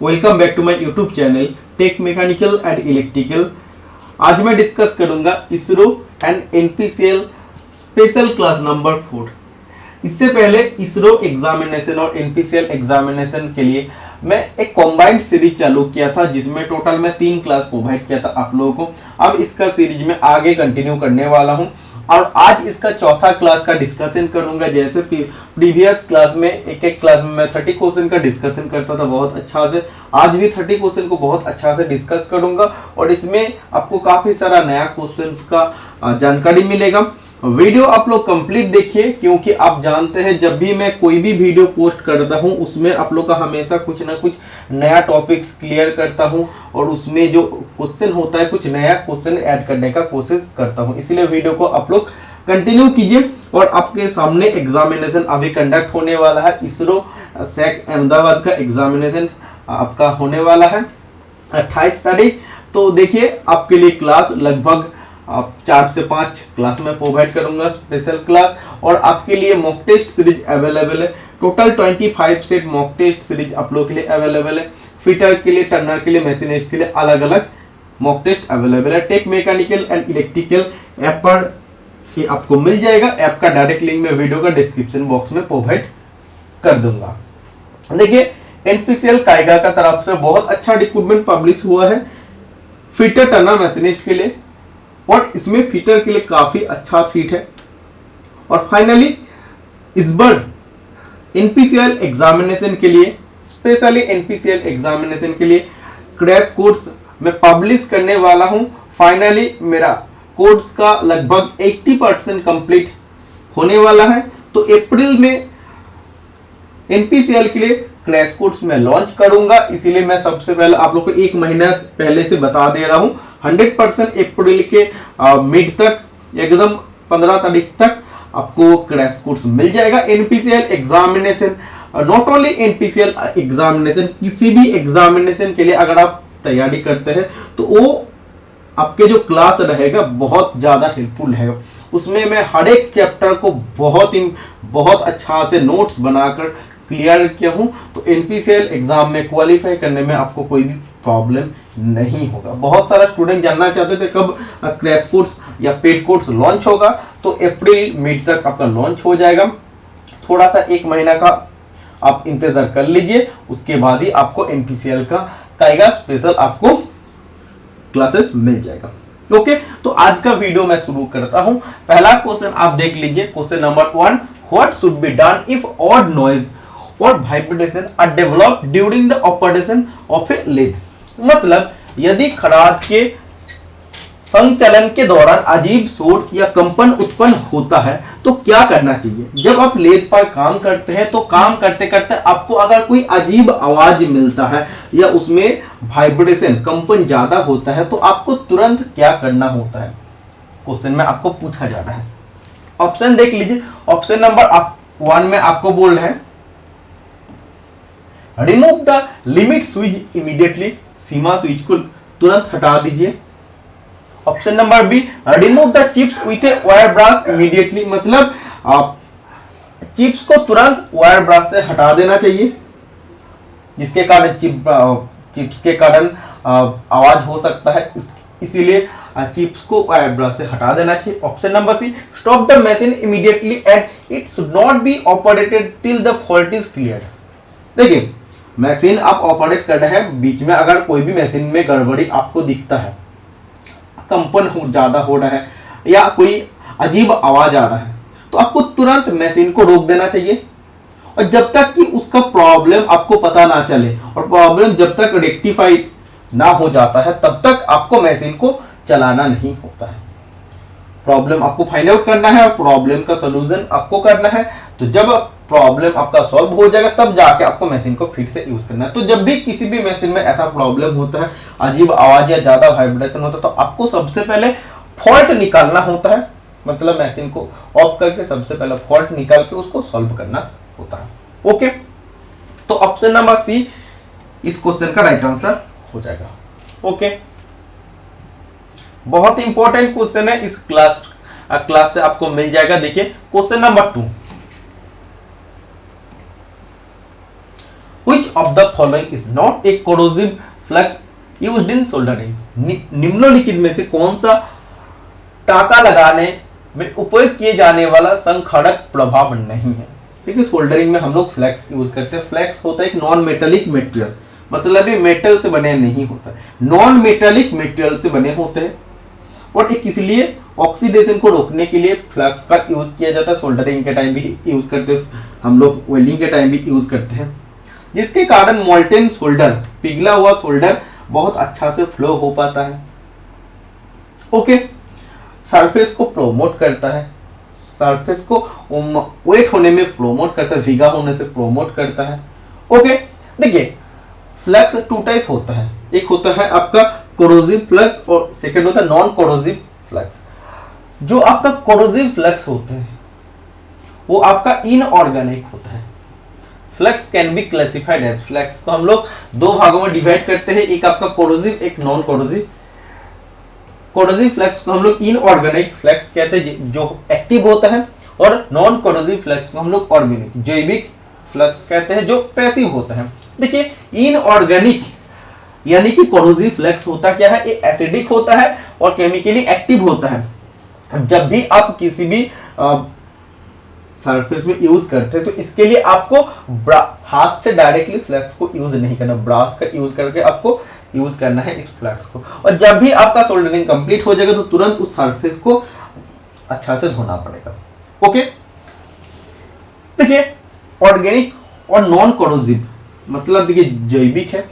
Welcome back to my YouTube channel tech mechanical and electrical. आज मैं discuss करूंगा ISRO and NPCL special class number 4। इससे पहले इसरो एग्जामिनेशन और एनपीसीएल एग्जामिनेशन के लिए मैं एक कॉम्बाइंड सीरीज चालू किया था, जिसमें टोटल मैं 3 क्लास प्रोवाइड किया था आप लोगों को। अब इसका सीरीज में आगे कंटिन्यू करने वाला हूं और आज इसका चौथा क्लास का डिस्कशन करूंगा। जैसे प्रीवियस क्लास में एक क्लास में मैं 30 क्वेश्चन का डिस्कशन करता था बहुत अच्छा से, आज भी 30 क्वेश्चन को बहुत अच्छा से डिस्कस करूंगा और इसमें आपको काफी सारा नया क्वेश्चंस का जानकारी मिलेगा। वीडियो आप लोग कंप्लीट देखिए, क्योंकि आप जानते हैं जब भी मैं कोई भी वीडियो पोस्ट करता हूं उसमें आप लोग का हमेशा कुछ ना कुछ नया टॉपिक्स क्लियर करता हूं और उसमें जो क्वेश्चन होता है कुछ नया क्वेश्चन ऐड करने का कोशिश करता हूं। इसलिए वीडियो को आप लोग कंटिन्यू कीजिए। और आपके सामने एग्जामिनेशन अभी कंडक्ट होने वाला है, इसरो सैक अहमदाबाद का एग्जामिनेशन आपका होने वाला है 28 तारीख। तो देखिए आपके लिए क्लास लगभग आप 4 से 5 क्लास में प्रोवाइड करूंगा स्पेशल क्लास, और आपके लिए मॉक टेस्ट सीरीज अवेलेबल है। Total 25 set mock test series आप लोगों के लिए अवेलेबल है। फिटर के लिए, टर्नर के लिए, मशीनिस्ट के लिए अलग अलग मॉक टेस्ट अवेलेबल है। Tech mechanical and electrical app पर ये आपको मिल जाएगा। ऐप का डायरेक्ट लिंक मैं वीडियो का डिस्क्रिप्शन बॉक्स में प्रोवाइड कर दूंगा। देखिए एनपीसीएल कायगा का तरफ से बहुत अच्छा रिक्रूटमेंट पब्लिश हुआ है फिटर, टर्नर, मशीनिस्ट के लिए, और इसमें फिटर के लिए काफी अच्छा सीट है। और फाइनली इस बार एनपीसीएल एग्जामिनेशन के लिए, स्पेशली एनपीसीएल एग्जामिनेशन के लिए क्रैश कोर्स मैं पब्लिश करने वाला हूं। फाइनली मेरा कोर्स का लगभग 80% कंप्लीट होने वाला है। तो अप्रैल में एनपीसीएल के लिए क्रैश कोर्स में लॉन्च करूंगा, इसीलिए मैं सबसे पहले आप लोग को 1 महीना पहले से बता दे रहा हूं। 100% अप्रैल के मिड तक, एकदम 15 तारीख तक आपको क्रैश कोर्स मिल जाएगा। NPCL examination, not only NPCL examination, किसी भी एग्जामिनेशन के लिए अगर आप तैयारी करते हैं तो वो आपके जो क्लास रहेगा बहुत ज्यादा हेल्पफुल है। उसमें मैं हर एक चैप्टर को बहुत अच्छा से नोट्स बनाकर क्लियर किया हूं, तो एनपीसीएल एग्जाम में क्वालिफाई करने में आपको कोई भी प्रॉब्लम नहीं होगा। बहुत सारा स्टूडेंट जानना चाहते थे कब क्रैश कोर्स या पेड कोर्स लॉन्च होगा, तो अप्रैल मिड तक आपका लॉन्च हो जाएगा। थोड़ा सा 1 महीना का आप इंतजार कर लीजिए, उसके बाद ही आपको एनपीसीएल का कायगा स्पेशल आपको क्लासेस मिल जाएगा। ओके, तो आज का वीडियो मैं शुरू करता हूं। पहला क्वेश्चन आप देख लीजिए, question number 1, what should be done if odd noise और vibration are developed during the operation of a lathe. मतलब यदि खराद के संचलन के दौरान अजीब शोर या कंपन उत्पन्न होता है तो क्या करना चाहिए। जब आप लेथ पर काम करते हैं तो काम करते करते आपको अगर कोई अजीब आवाज मिलता है या उसमें वाइब्रेशन, कंपन ज्यादा होता है, तो आपको तुरंत क्या करना होता है, क्वेश्चन में आपको पूछा जा रहा है। ऑप्शन देख लीजिए। ऑप्शन नंबर 1 में आपको बोल रहे हैं remove the limit switch immediately, सीमा स्विच को तुरंत हटा दीजिए। Option number B, remove the chips with a wire brush immediately, मतलब आप चिप्स को तुरंत वायर ब्रश से हटा देना चाहिए, जिसके कारण चिप्स के कारण आवाज हो सकता है, इसीलिए चिप्स को वायर ब्रश से हटा देना चाहिए। Option number C, stop the machine immediately and it should not be operated till the fault is clear. देखिए मशीन आप ऑपरेट कर रहे हैं, बीच में अगर कोई भी मशीन में गड़बड़ी आपको दिखता है, कंपन ज्यादा हो रहा है या कोई अजीब आवाज आ रहा है, तो आपको तुरंत मशीन को रोक देना चाहिए। और जब तक कि उसका प्रॉब्लम आपको पता ना चले और प्रॉब्लम जब तक रेक्टिफाइड ना हो जाता है तब तक आपको मशीन को चलाना नहीं होता है। प्रॉब्लम आपको फाइंड आउट करना है और प्रॉब्लम का सोल्यूशन आपको करना है। तो जब प्रॉब्लम आपका सॉल्व हो जाएगा तब जाके आपको मशीन को फिर से यूज करना है। तो जब भी किसी भी मशीन में ऐसा प्रॉब्लम होता है, अजीब आवाज या ज्यादा वाइब्रेशन होता है, तो आपको सबसे पहले फॉल्ट निकालना होता है, मतलब मशीन को ऑफ करके सबसे पहले फॉल्ट निकाल के उसको सॉल्व करना होता है। ओके, तो ऑप्शन नंबर सी इस क्वेश्चन का राइट आंसर हो जाएगा। ओके, बहुत इंपॉर्टेंट क्वेश्चन है, इस क्लास से आपको मिल जाएगा। देखिए question number 2, Which of the following is not A corrosive flux used in soldering? निम्नलिखित में से कौन सा टाका लगाने में उपयोग किए जाने वाला संक्षारक प्रभाव नहीं है? देखिए सोल्डरिंग में हम लोग फ्लैक्स यूज करते हैं। फ्लैक्स होता है एक नॉन मेटेलिक मटेरियल, मतलब ये मेटल से बने नहीं होता है, नॉन मेटेलिक मटेरियल से बने होते हैं और एक इसलिए ऑक्सीडेशन को रोकने के लिए फ्लैक्स का यूज किया जाता है। सोल्डरिंग के टाइम भी यूज करते हैं हम लोग, वेल्डिंग के टाइम भी यूज करते हैं, जिसके कारण मोल्टेन सोल्डर, पिघला हुआ सोल्डर बहुत अच्छा से फ्लो हो पाता है। ओके, सरफेस को प्रोमोट करता है, सरफेस को वेट होने में प्रोमोट करता है, भीगा होने से प्रोमोट करता है। ओके, देखिए फ्लक्स टू टाइप होता है, एक होता है आपका कोरोसिव फ्लक्स और सेकंड होता है नॉन कोरोसिव फ्लक्स। जो आपका कोरोसिव फ्लक्स होता है वो आपका इनऑर्गेनिक होता है। Flux can be classified as, flux को हम लोग दो भागों में डिवाइड करते हैं, एक आपका कोरोसिव, एक नॉन कोरोसिव। कोरोसिव फ्लक्स को हम लोग इनऑर्गेनिक फ्लक्स कहते हैं जो एक्टिव होता है, और नॉन कोरोसिव फ्लक्स को हम लोग ऑर्गेनिक जैविक फ्लक्स कहते हैं जो पैसिव होता है। देखिए इनऑर्गेनिक यानी कि कोरोसिव फ्लक्स होता क्या है, ये एसिडिक होता है और केमिकली एक्टिव होता है। जब भी आप किसी भी सरफेस में यूज करते हैं तो इसके लिए आपको हाथ से डायरेक्टली फ्लक्स को यूज नहीं करना, ब्रश का यूज करके आपको यूज करना है इस फ्लक्स को। और जब भी आपका सोल्डरिंग कंप्लीट हो जाएगा तो तुरंत उस सरफेस को अच्छा से धोना पड़ेगा। ओके, देखिए ऑर्गेनिक और नॉन कोरोसिव मतलब देखिए जैविक है,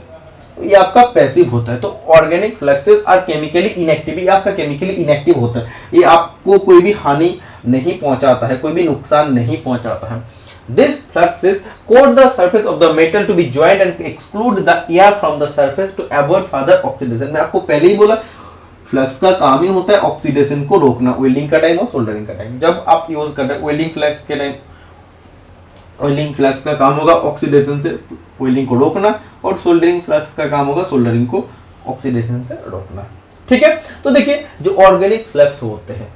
ये आपका पैसिव होता है। तो organic fluxes are chemically inactive, ये आपका केमिकली इनएक्टिव होता है, ये आपको कोई भी हानि नहीं पहुंचाता है, कोई भी नुकसान नहीं पहुंचाता है। This fluxes coat the surface of the metal to be joined and exclude the air from the surface to avoid further oxidation। मैं आपको पहले ही बोला फ्लक्स का काम ही होता है ऑक्सीडेशन को रोकना, वेल्डिंग का टाइम और सोल्डरिंग का टाइम। जब आप यूज कर रहे हैं वेल्डिंग फ्लक्स के टाइम, वेल्डिंग फ्लक्स का काम होगा ऑक्सीडेशन से वेल्डिंग को रोकना, और सोल्डरिंग फ्लक्स का काम होगा सोल्डरिंग को ऑक्सीडेशन से रोकना। ठीक है, तो देखिए जो ऑर्गेनिक फ्लक्स होते हैं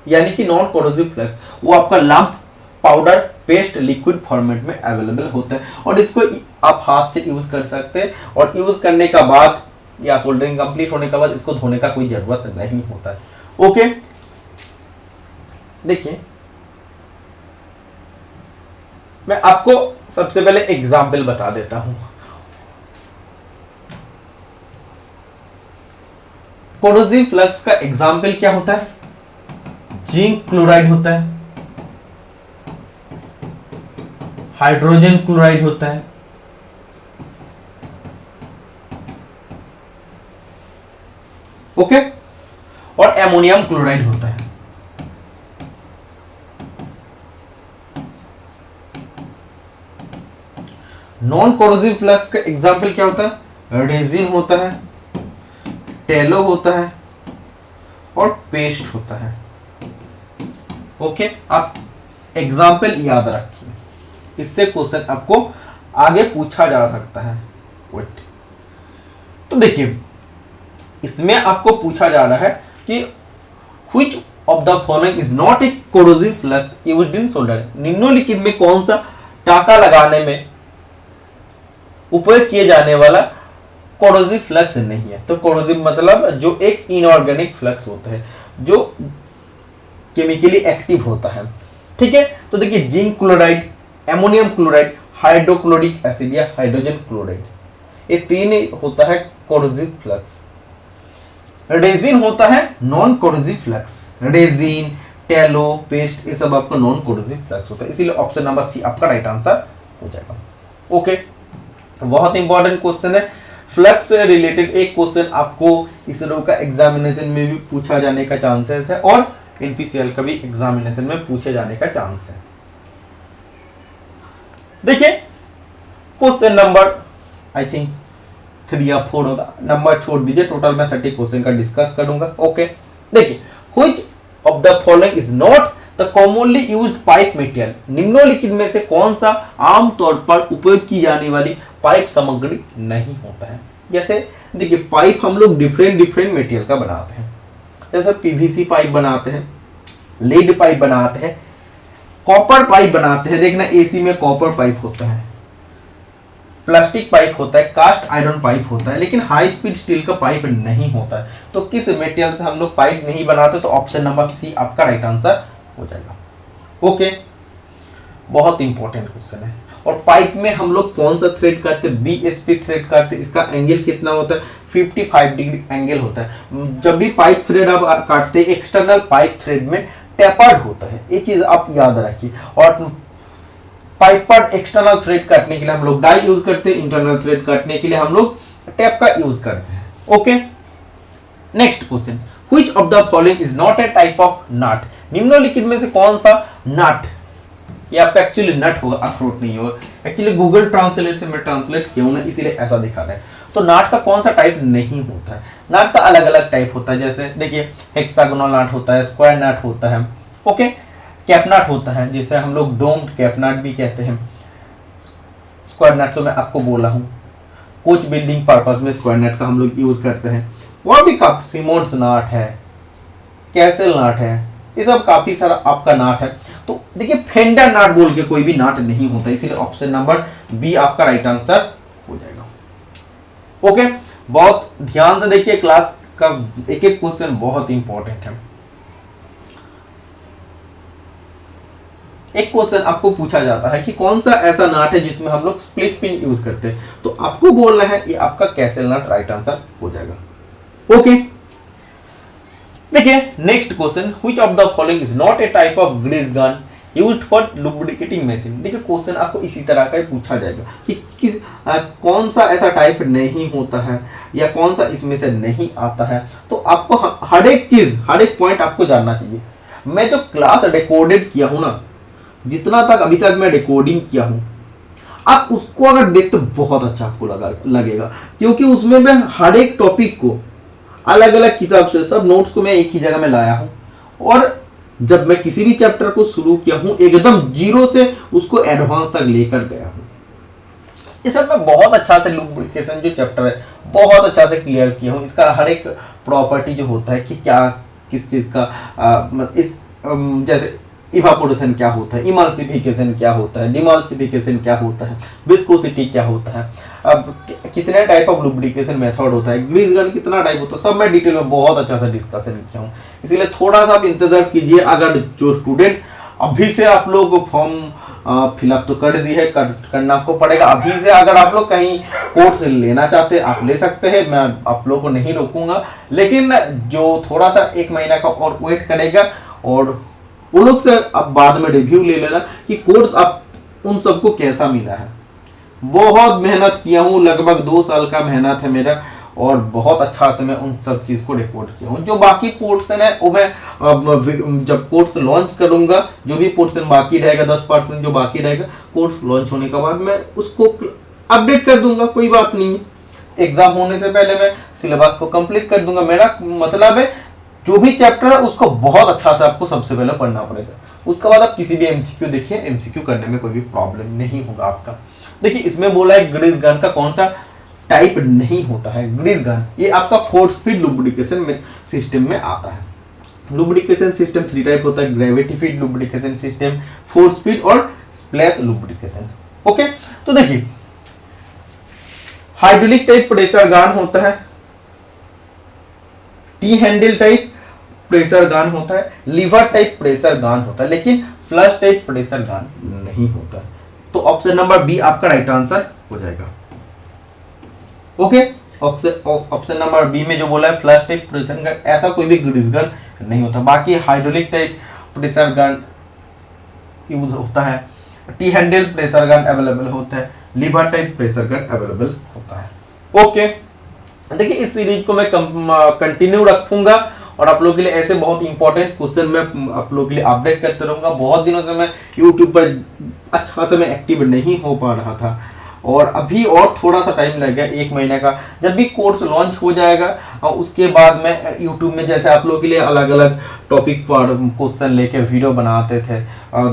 यानी कि नॉन कोरोसिव फ्लक्स, वो आपका lump, powder, paste, liquid format में अवेलेबल होता है और इसको आप हाथ से यूज कर सकते हैं, और यूज करने का बाद या सोल्डरिंग कंप्लीट होने के बाद इसको धोने का कोई जरूरत नहीं होता है। ओके, देखिए मैं आपको सबसे पहले एग्जाम्पल बता देता हूं। कोरोसिव फ्लक्स का एग्जाम्पल क्या होता है? जिंक क्लोराइड होता है, हाइड्रोजन क्लोराइड होता है, ओके, और एमोनियम क्लोराइड होता है। नॉन कोरोसिव फ्लक्स का एग्जाम्पल क्या होता है? रेजिन होता है, टेलो होता है और पेस्ट होता है। ओके, आप एग्जाम्पल याद रखिए, इससे क्वेश्चन आपको आगे पूछा जा सकता है। वेट, तो देखिए इसमें आपको पूछा जा रहा है कि which of the following is not A corrosive flux used in soldering? निम्नलिखित में कौन सा टाका लगाने में उपयोग किए जाने वाला कोरोसिव फ्लक्स नहीं है? तो कोरोसिव मतलब जो एक इनऑर्गेनिक फ्लक्स होता है जो केमिकली एक्टिव होता है। ठीक है, तो देखिए zinc chloride, ammonium chloride, hydrochloric acid या हाइड्रोजन क्लोराइड, ये तीन होता है कोरोसिव फ्लक्स। रेजिन होता है non corrosive flux, resin, tallow, paste, ये सब आपका नॉन कोरोसिव फ्लक्स होता है, इसीलिए ऑप्शन नंबर सी आपका राइट आंसर हो जाएगा। ओके, बहुत इंपॉर्टेंट क्वेश्चन है फ्लक्स से रिलेटेड। एक क्वेश्चन आपको इसरो का एग्जामिनेशन में भी पूछा जाने का चांसेस है और एनपीसीएल का भी एग्जामिनेशन में पूछे जाने का चांस है। देखिए क्वेश्चन नंबर आई थिंक 3 या 4 होगा, नंबर छोड़ दीजिए, टोटल मैं 30 क्वेश्चन का डिस्कस करूंगा। ओके, देखिए which of the following is not the commonly used pipe material? निम्नलिखित में से कौन सा आमतौर पर उपयोग की जाने वाली पाइप सामग्री नहीं होता है? जैसे देखिए पाइप हम लोग डिफरेंट मटेरियल का बनाते हैं, जैसे पीवीसी पाइप बनाते हैं, लीड पाइप बनाते हैं, कॉपर पाइप बनाते हैं। देखना एसी में कॉपर पाइप होता है, प्लास्टिक पाइप होता है, कास्ट आयरन पाइप होता है, लेकिन हाई स्पीड स्टील का पाइप नहीं होता है। तो किस मटेरियल से हम लोग पाइप नहीं बनाते? तो ऑप्शन नंबर सी आपका राइट आंसर हो जाएगा। ओके, बहुत इंपॉर्टेंट क्वेश्चन है। और पाइप में हम लोग कौन सा थ्रेड करते हैं? बीएसपी थ्रेड करते हैं। इसका एंगल कितना होता है? 55 डिग्री एंगल होता है। जब भी पाइप थ्रेड आप काटते हैं, एक्सटर्नल पाइप थ्रेड में टेपर्ड होता है, ये चीज आप याद रखिए। और पाइप पर एक्सटर्नल थ्रेड काटने के लिए हम लोग डाई यूज करते हैं, इंटरनल थ्रेड काटने के लिए हम लोग टेप का यूज करते हैं। Okay, next question, which of the following is not a type of nut? निम्नलिखित में से कौन सा नट, ये आपका एक्चुअली नट होगा, अखरोट नहीं होगा। एक्चुअली गूगल ट्रांसलेट से मैं ट्रांसलेट किया हूं ना, इसीलिए ऐसा दिखा रहा है। तो नाट का कौन सा टाइप नहीं होता है? नाट का अलग अलग टाइप होता है, जैसे देखिए हेक्सागोनल नाट होता है, स्क्वायर नाट होता है, ओके, कैप नाट होता है, जिसे हम लोग डोम्ड कैप नाट भी कहते हैं। स्क्वायर नाट तो मैं आपको बोला हूँ, कोच बिल्डिंग पर्पस में स्क्वायर नाट का हम लोग यूज करते हैं। और भी काफी सिमोन्स नाट है, कैसल नाट है, ये सब काफी सारा आपका नाट है। तो देखिए फेंडर नाट बोल के कोई भी नाट नहीं होता, इसीलिए ऑप्शन नंबर बी आपका राइट आंसर हो जाएगा। ओके, बहुत ध्यान से देखिए, क्लास का एक एक क्वेश्चन बहुत इंपॉर्टेंट है। एक क्वेश्चन आपको पूछा जाता है कि कौन सा ऐसा नाट है जिसमें हम लोग स्प्लिट पिन यूज करते हैं, तो आपको बोलना है ये आपका कैसल नाट राइट आंसर हो जाएगा। ओके, देखिए next question, which of the following is not a type of grease gun used for lubricating machine? देखिए क्वेश्चन आपको इसी तरह का ही पूछा जाएगा कि कौन सा ऐसा टाइप नहीं होता है या कौन सा इसमें से नहीं आता है। तो आपको हर एक चीज, हर एक पॉइंट आपको जानना चाहिए। मैं जो क्लास रिकॉर्डेड किया हूं ना, जितना तक अभी तक मैं रिकॉर्डिंग किया हूं, आप उसको अगर देखते बहुत अच्छा आपको लगेगा, क्योंकि उसमें मैं हर एक टॉपिक को अलग अलग किताब से सब नोट्स को मैं एक ही जगह में लाया हूं। और जब मैं किसी भी चैप्टर को शुरू किया हूं, एकदम जीरो से उसको एडवांस तक लेकर गया हूं। इस सब में बहुत अच्छा से लुब्रिकेशन जो चैप्टर है बहुत अच्छा से क्लियर किया हूं। इसका हर एक प्रॉपर्टी जो होता है कि क्या किस चीज का जैसे इवापोरेशन क्या होता है, इमल्सिफिकेशन क्या होता है, डिमल्सिफिकेशन क्या होता है, विस्कोसिटी क्या होता है, अब कितने टाइप ऑफ लुब्रिकेशन मेथड होता है, ग्रीस गन कितना टाइप होता है, सब मैं डिटेल में बहुत अच्छा से डिस्कशन किया हूँ। इसीलिए थोड़ा सा आप इंतजार कीजिए। अगर जो स्टूडेंट अभी से आप लोग फॉर्म फिलअप तो कर दी है, करना आपको पड़ेगा अभी से। अगर आप लोग कहीं कोर्स लेना चाहते हैं आप ले सकते हैं, मैं आप लोगों को नहीं रोकूंगा। लेकिन जो थोड़ा सा 1 महीना का और वेट करेगा, और वो लोग से अब बाद में रिव्यू ले लेना कि कोर्स आप उन सबको कैसा मिला है। बहुत मेहनत किया हूँ, लगभग 2 साल का मेहनत है मेरा, और बहुत अच्छा से मैं उन सब चीज को रिपोर्ट किया हूँ। जो बाकी पोर्शन है वो मैं जब कोर्स लॉन्च करूंगा, जो भी पोर्शन बाकी रहेगा 10% जो बाकी रहेगा, कोर्स लॉन्च होने के बाद मैं उसको अपडेट कर दूंगा, कोई बात नहीं है। एग्जाम होने से पहले मैं सिलेबस को कंप्लीट कर दूंगा। मेरा मतलब है जो भी चैप्टर है उसको बहुत अच्छा से आपको सबसे पहले पढ़ना पड़ेगा। उसके बाद आप किसी भी एमसीक्यू देखिए, एमसीक्यू करने में कोई भी प्रॉब्लम नहीं होगा आपका। देखिए इसमें बोला है ग्रीस गन का कौन सा टाइप नहीं होता है। ग्रीस गन ये आपका फोर्स फीड लुब्रिकेशन सिस्टम में आता है। लुब्रिकेशन सिस्टम 3 टाइप होता है, gravity feed lubrication system, force feed और स्प्लैश लुब्रिकेशन। ओके, तो देखिए हाइड्रोलिक टाइप प्रेशर गन होता है, T handle type pressure gun होता है, लीवर टाइप प्रेशर गन होता है, लेकिन फ्लश टाइप प्रेशर गन नहीं होता है। तो ऑप्शन नंबर बी आपका राइट आंसर हो जाएगा। ओके, ऑप्शन नंबर बी में जो बोला है फ्लश टाइप प्रेशर गन, ऐसा कोई भी ग्रीस गन नहीं होता। बाकी hydraulic type pressure gun use होता है, T handle pressure gun available होता है, lever type pressure gun available होता है। ओके, देखिए इस सीरीज को मैं कंटिन्यू रखूंगा और आप लोगों के लिए ऐसे बहुत इंपॉर्टेंट क्वेश्चन मैं आप लोगों के लिए अपडेट करते रहूंगा। बहुत दिनों से मैं यूट्यूब पर अच्छा से मैं एक्टिव नहीं हो पा रहा था, और अभी और थोड़ा सा टाइम लगेगा, 1 महीने का। जब भी कोर्स लॉन्च हो जाएगा और उसके बाद मैं यूट्यूब में जैसे आप लोगों के लिए अलग अलग टॉपिक पर क्वेश्चन लेके वीडियो बनाते थे,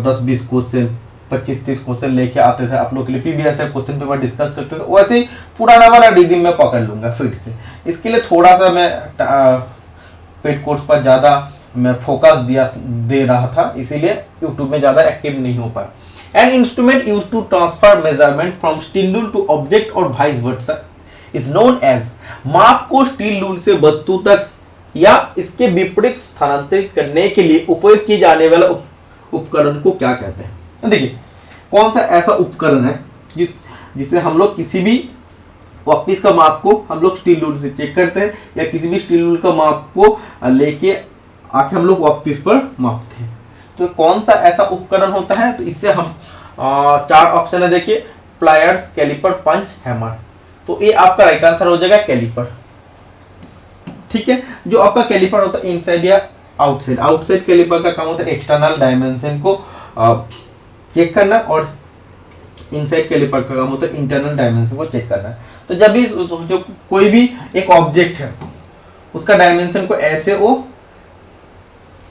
10-20 क्वेश्चन 25-30 क्वेश्चन लेके आते थे आप लोग के लिए, फिर भी ऐसे क्वेश्चन पेपर डिस्कस करते थे, वैसे ही पुराना वाला रिदम में पकड़ लूंगा फिर से। इसके लिए थोड़ा सा मैं पेड कोर्स पर ज़्यादा मैं फोकस दे रहा था, इसीलिए यूट्यूब में ज़्यादा एक्टिव नहीं हो पाया। An instrument use to transfer measurement from steel rule to object और vice versa is known as. माप को स्टील रूल से वस्तु तक या इसके विपरीत स्थानांतरित करने के लिए उपयोग किए जाने वाला उपकरण को क्या कहते हैं। देखिए कौन सा ऐसा उपकरण है जिसे हम लोग किसी भी वर्कपीस का माप को हम लोग स्टील रूल से चेक करते हैं या किसी भी स्टील रूल का माप को लेके आके हम लोग वर्कपीस पर मापते हैं। तो कौन सा ऐसा उपकरण होता है, तो इससे हम 4 ऑप्शन है। देखिए प्लायर्स, कैलिपर, पंच, हैमर। तो ये आपका राइट आंसर हो जाएगा कैलिपर। ठीक है, जो आपका कैलिपर होता है इनसाइड या आउटसाइड। आउटसाइड कैलिपर का काम होता है एक्सटर्नल डायमेंशन को चेक करना और इनसाइड कैलिपर का काम होता है इंटरनल डायमेंशन को चेक करना। तो जब भी जो कोई भी एक ऑब्जेक्ट है उसका डायमेंशन को ऐसे वो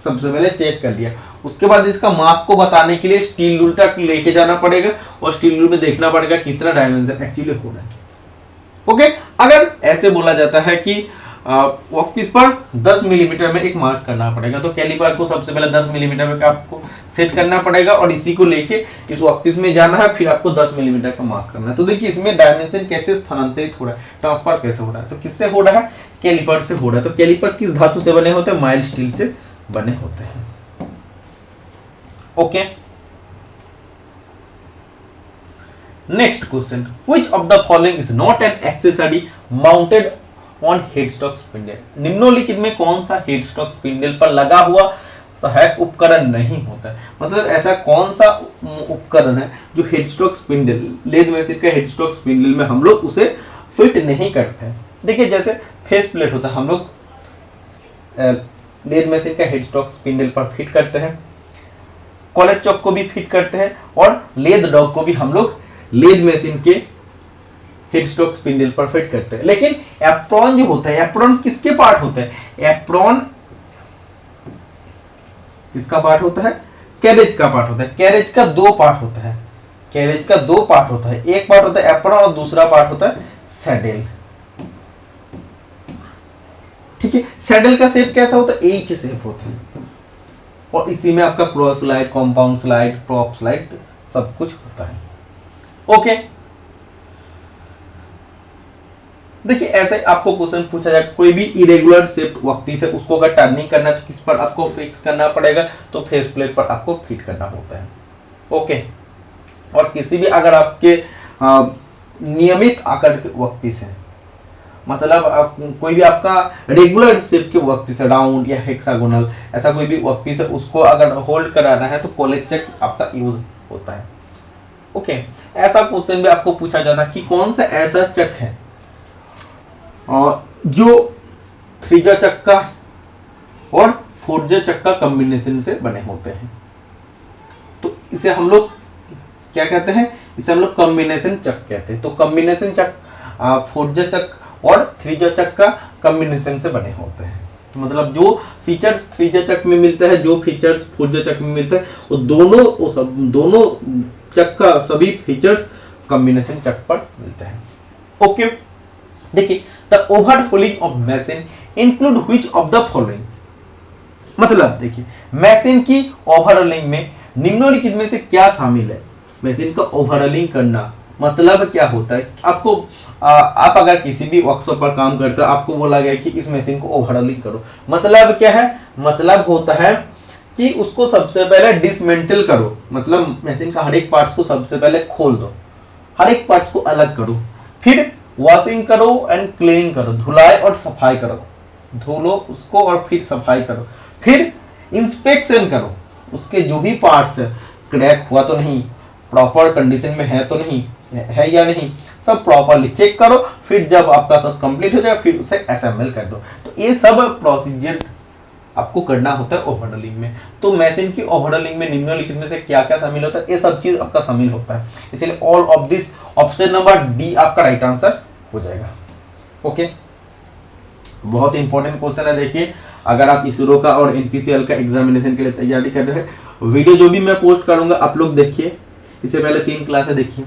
सबसे पहले चेक कर लिया, उसके बाद इसका माप को बताने के लिए स्टील रूल तक लेके जाना पड़ेगा और स्टील रूल में देखना पड़ेगा कितना डायमेंशन एक्चुअली हो रहा है। ओके, अगर ऐसे बोला जाता है कि वर्कपीस पर 10 मिलीमीटर में एक मार्क करना पड़ेगा, तो कैलिपर को सबसे पहले 10 मिलीमीटर में आपको सेट करना पड़ेगा और इसी को लेके इस वर्कपीस में जाना है, फिर आपको 10 मिलीमीटर का मार्क करना है। तो देखिए इसमें डायमेंशन कैसे स्थानांतरित हो रहा है, ट्रांसफर कैसे हो रहा है, तो किससे हो रहा है, कैलिपर से हो रहा है। तो कैलिपर किस धातु से बने होते हैं, माइल्ड स्टील से बने होते हैं। Okay, next question, which of the following is not an accessory mounted on headstock spindle. निम्नलिखित में कौन सा हेडस्टॉक स्पिंडल पर लगा हुआ सहायक उपकरण नहीं होता है। मतलब ऐसा कौन सा उपकरण है जो हेडस्टॉक स्पिंडल, लेद मशीन का हेडस्टॉक स्पिंडल में हम लोग उसे फिट नहीं करते हैं। देखिए जैसे फेस प्लेट होता है, हम लोग लेद मशीन का हेडस्टॉक स्पिंडल पर फिट करते हैं, कॉलेज चॉक को भी फिट करते हैं और लेद डॉग को भी हम लोग लेद मशीन के हेडस्टॉक स्पिंडल पर फिट करते हैं। लेकिन एप्रॉन जो होता है, एप्रॉन किसके पार्ट होता है, एप्रॉन किसका पार्ट होता है, कैरेज का पार्ट होता है। कैरेज का 2 पार्ट होता है, कैरेज का 2 पार्ट होता है, एक पार्ट होता है एप्रॉन और दूसरा पार्ट होता है सैडल। ठीक है, सैडल का शेप कैसा होता है, एच शेप होता है और इसी में आपका pro slide, compound slide, prop slide सब कुछ होता है। ओके, देखिए ऐसे आपको क्वेश्चन पूछा जाए, कोई भी इरेगुलर शेप्ड वर्कपीस है उसको अगर टर्निंग करना है तो किस पर आपको फिक्स करना पड़ेगा, तो फेस प्लेट पर आपको फिट करना होता है। ओके, और किसी भी अगर आपके नियमित आकार के वर्कपीस है, मतलब कोई भी आपका रेगुलर शेप के वर्कपीस है, राउंड या हेक्सागोनल, ऐसा कोई भी वर्कपीस है, उसको अगर होल्ड कराना है तो कॉलेज चक आपका यूज होता है। ओके, ऐसा क्वेश्चन भी आपको पूछा जाता है कि कौन सा ऐसा चक है और जो 3 चक्का और 4 चक्का कॉम्बिनेशन से बने होते हैं, तो इसे हम लोग क्या कहते हैं, इसे हम लोग कॉम्बिनेशन चक कहते हैं। तो कॉम्बिनेशन चक 4 चक और 3 चक्का कॉम्बिनेशन से बने होते हैं। तो मतलब जो फीचर्स 3 चक में मिलता है, जो फीचर्स 4 चक में मिलता है, वो दोनों चक का सभी फीचर्स कॉम्बिनेशन चक पर मिलते हैं। ओके, देखिए the overhauling of machine include which of the following. मतलब देखिए मशीन की ओवरहोलिंग में निम्नलिखित में से क्या शामिल है। मशीन का ओवरहोलिंग करना मतलब क्या होता है, आपको आप अगर किसी भी वर्कशॉप पर काम करते हो, आपको बोला गया कि इस मशीन को ओवरहोलिंग करो, मतलब क्या है, मतलब होता है कि उसको सबसे पहले डिसमेंटल करो, मतलब मशीन का हर एक पार्ट्स को सबसे पहले खोल दो, हर एक पार्ट्स को अलग करो, फिर वॉशिंग करो एंड क्लीनिंग करो, धुलाई और सफाई करो, धो लो उसको और फिर सफाई करो, फिर इंस्पेक्शन करो, उसके जो भी पार्ट्स है क्रैक हुआ तो नहीं, प्रॉपर कंडीशन में है तो नहीं, है या नहीं, सब प्रॉपरली चेक करो, फिर जब आपका सब कंप्लीट हो जाए फिर उसे असेंबल कर दो। तो ये सब प्रोसीजर आपको करना होता है ओवरहोलिंग में। तो मशीन की ओवरहोलिंग में निम्नलिखित में से क्या क्या शामिल होता है, ये सब चीज आपका शामिल होता है, इसलिए all of this option number D आपका राइट आंसर हो जाएगा। ओके, बहुत इंपॉर्टेंट क्वेश्चन है। देखिए अगर आप इसरो का और एनपीसीएल का एग्जामिनेशन के लिए तैयारी कर रहे हैं, वीडियो जो भी मैं पोस्ट करूंगा आप लोग देखिए, इससे पहले 3 क्लासें देखिए।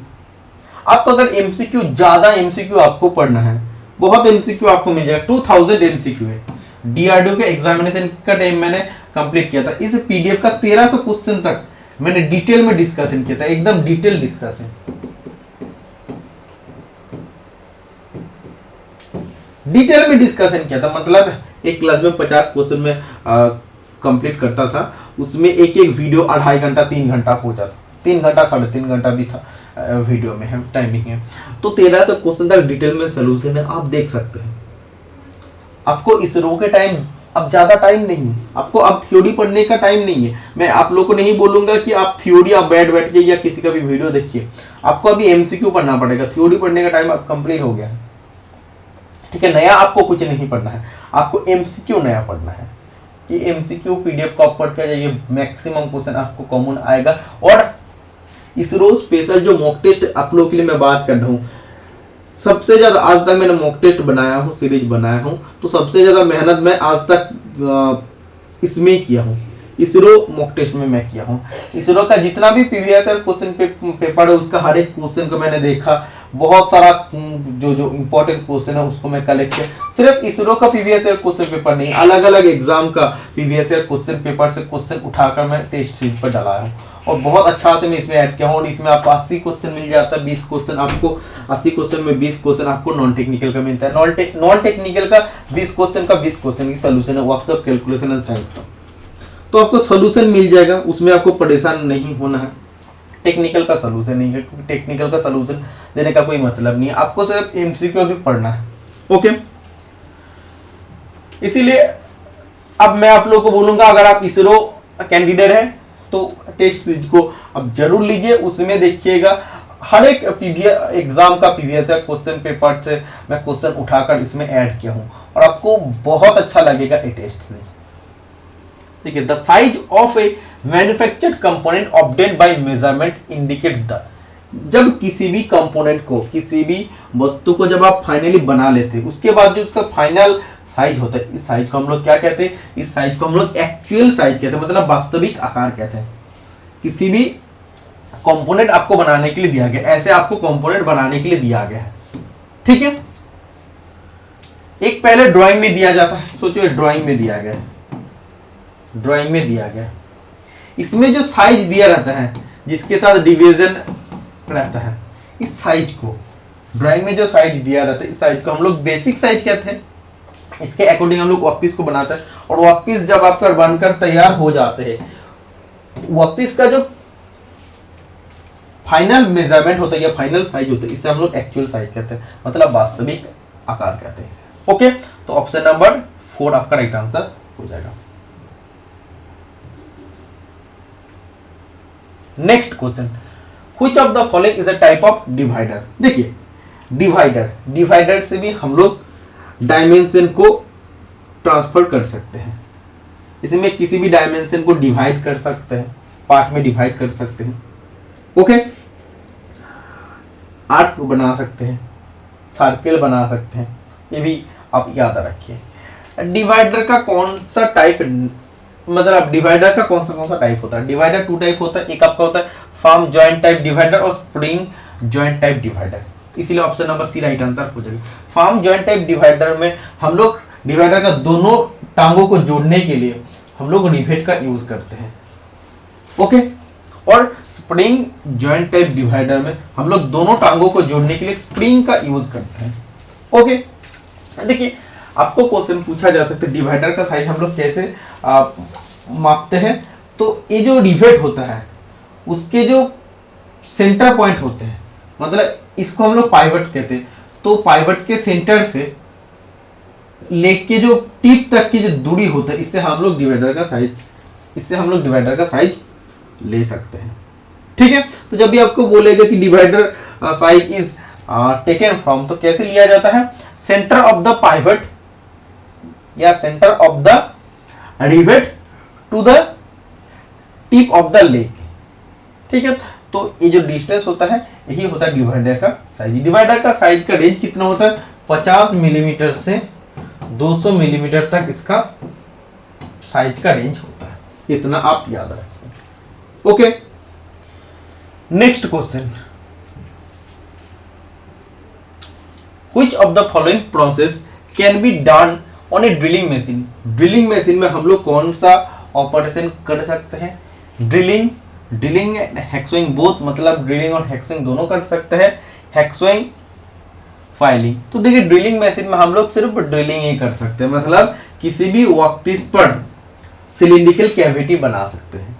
आपको अगर एमसीक्यू, ज्यादा एमसीक्यू आपको पढ़ना है, बहुत एमसीक्यू आपको मिल जाएगा, 2000 एमसीक्यू है। डीआरडीओ के एग्जामिनेशन का टाइम मैंने कंप्लीट किया था, इस पीडीएफ का 1300 क्वेश्चन तक मैंने डिटेल में डिस्कशन किया था, एकदम डिटेल डिस्कशन। डिटेल में डिस्कशन किया था, मतलब एक क्लास में 50 क्वेश्चन में कंप्लीट करता था, उसमें एक एक वीडियो 2.5 घंटा 3 घंटा हो जाता, 3 घंटा 3.5 घंटा भी था वीडियो में है टाइमिंग है। तो 1300 क्वेश्चन तक डिटेल में सोल्यूशन है, आप देख सकते हैं। आपको इस रो के टाइम अब ज्यादा टाइम नहीं है, आपको अब थ्योरी पढ़ने का टाइम नहीं है। मैं आप लोगों को नहीं बोलूंगा कि आप थ्योरी आप बैठ के या किसी का भी वीडियो देखिए, आपको अभी एमसीक्यू पढ़ना पड़ेगा। थ्योरी पढ़ने का टाइम अब कंप्लीट हो गया है, ठीक है। नया आपको कुछ नहीं पढ़ना है, आपको एमसीक्यू नया पढ़ना है। ये एमसीक्यू पीडीएफ को आप पढ़ के जाइए, मैक्सिमम क्वेश्चन आपको कॉमन आएगा। और इसरो स्पेशल जो मॉक टेस्ट आप लोगों के लिए मैं बात कर रहा हूँ, सबसे ज्यादा आज तक मैंने मॉक टेस्ट बनाया हूँ, सीरीज बनाया हूँ, तो सबसे ज्यादा मेहनत मैं आज तक इसमें किया हूँ, इसरो मॉक टेस्ट में मैं किया हूँ। इसरो का जितना भी प्रीवियस क्वेश्चन पेपर है, उसका हर एक क्वेश्चन को मैंने देखा, बहुत सारा जो इंपॉर्टेंट क्वेश्चन है उसको मैं कलेक्ट किया। सिर्फ इसरो का प्रीवियस क्वेश्चन पेपर नहीं, अलग अलग एग्जाम का प्रीवियस क्वेश्चन पेपर से क्वेश्चन उठाकर मैं टेस्ट सीरीज पर डाला हूँ, और बहुत अच्छा से मैं इसमें ऐड किया हूँ। और इसमें आपको 80 क्वेश्चन मिल जाता है, 20 क्वेश्चन आपको 80 क्वेश्चन में 20 क्वेश्चन आपको नॉन टेक्निकल का मिलता है। नॉन टेक्निकल का 20 क्वेश्चन का 20 क्वेश्चन की सोल्यूशन है, वर्कशॉप कैलकुलेशन एंड साइंस का, तो आपको सोल्यूशन मिल जाएगा, उसमें आपको परेशान नहीं होना है। टेक्निकल का सोल्यूशन नहीं है, क्योंकि टेक्निकल का सोल्यूशन देने का कोई मतलब नहीं है, आपको सिर्फ एमसीक्यू भी पढ़ना है। ओके, इसीलिए अब मैं आप लोगों को बोलूंगा, अगर आप इसरो कैंडिडेट है तो टेस्ट सीरीज को अब जरूर लीजिए। उसमें देखिएगा हर एक एग्जाम का प्रीवियस क्वेश्चन पेपर से मैं क्वेश्चन उठाकर इसमें ऐड किया हूं, और आपको बहुत अच्छा लगेगा ये टेस्ट सीरीज। देखिए, the size of A manufactured component obtained by measurement indicates the, जब किसी भी कंपोनेंट को, किसी भी वस्तु को जब आप फाइनली बना लेते हैं, उसके बाद जो उसका फाइनल साइज होता है, इस साइज को हम लोग क्या कहते हैं? इस साइज को हम लोग एक्चुअल साइज कहते हैं, मतलब वास्तविक आकार कहते हैं। किसी भी कंपोनेंट आपको बनाने के लिए दिया गया, ऐसे आपको कंपोनेंट बनाने के लिए दिया गया है, ठीक है। एक पहले ड्राइंग में दिया जाता है, सोचो ड्राइंग में दिया गया है, ड्राइंग में दिया गया, इसमें जो साइज दिया रहता है, जिसके साथ डिवीजन रहता है, इस साइज को, ड्राइंग में जो साइज दिया रहता है, इस साइज को हम लोग बेसिक साइज कहते हैं। इसके अकॉर्डिंग हम लोग वर्कपीस को बनाते हैं, और वर्कपीस जब आपका बनकर तैयार हो जाते हैं, वर्कपीस का जो फाइनल मेजरमेंट होता है या फाइनल साइज होता है, इसे हम लोग एक्चुअल साइज कहते हैं, मतलब वास्तविक आकार कहते हैं इसे। ओके, तो ऑप्शन नंबर 4 आपका राइट आंसर हो जाएगा। Next question, which of the following is a type of divider. देखिए, डिवाइडर से भी हम लोग डायमेंशन को ट्रांसफर कर सकते हैं। इसमें किसी भी डायमेंशन को डिवाइड कर सकते हैं, पार्ट में डिवाइड कर सकते हैं। ओके, आर्क बना सकते हैं, सर्कल बना सकते हैं, ये भी आप याद रखिए। डिवाइडर का कौन सा टाइप, मतलब डिवाइडर का कौन सा टाइप होता है? डिवाइडर 2 टाइप होता है, एक आपका होता है फर्म जॉइंट टाइप डिवाइडर और स्प्रिंग जॉइंट टाइप डिवाइडर, इसीलिए option number C right answer हो जाएगा। फर्म जॉइंट टाइप डिवाइडर में हम लोग डिवाइडर का दोनों टांगों को जोड़ने के लिए हम लोग रिवेट का यूज करते हैं। ओके, और स्प्रिंग जॉइंट टाइप डिवाइडर में हम लोग दोनों टांगों को जोड़ने के लिए स्प्रिंग का यूज करते हैं। ओके, देखिए, आपको क्वेश्चन पूछा जा सकता है डिवाइडर का साइज हम लोग कैसे मापते हैं। तो ये जो रिवेट होता है, उसके जो सेंटर पॉइंट होते हैं, मतलब इसको हम लोग पाइवट कहते हैं, तो पाइवट के सेंटर से लेके जो टिप तक की जो दूरी होता है, इससे हम लोग डिवाइडर का साइज ले सकते हैं, ठीक है। तो जब भी आपको बोलेगा कि divider size is taken from, तो कैसे लिया जाता है? सेंटर ऑफ द पाइवट या centre of the rivet to the tip of the leg, ठीक है। तो ये जो डिस्टेंस होता है, यही होता है डिवाइडर का साइज। डिवाइडर का साइज का रेंज कितना होता है? 50 मिलीमीटर से 200 मिलीमीटर तक इसका साइज का रेंज होता है, इतना आप याद रखें। Okay, next question, which of the following process can be done on A drilling machine. Drilling machine में हम लोग कौन सा ऑपरेशन कर सकते हैं? ड्रिलिंग ड्रिलिंग एंड हैक्सोइंग बोथ, मतलब ड्रिलिंग और हैक्सोइंग दोनों कर सकते हैं। हैक्सोइंग फाइलिंग, तो देखिए ड्रिलिंग मशीन में हम लोग सिर्फ ड्रिलिंग ही कर सकते हैं, मतलब किसी भी वर्कपीस पर सिलिंड्रिकल कैविटी बना सकते हैं।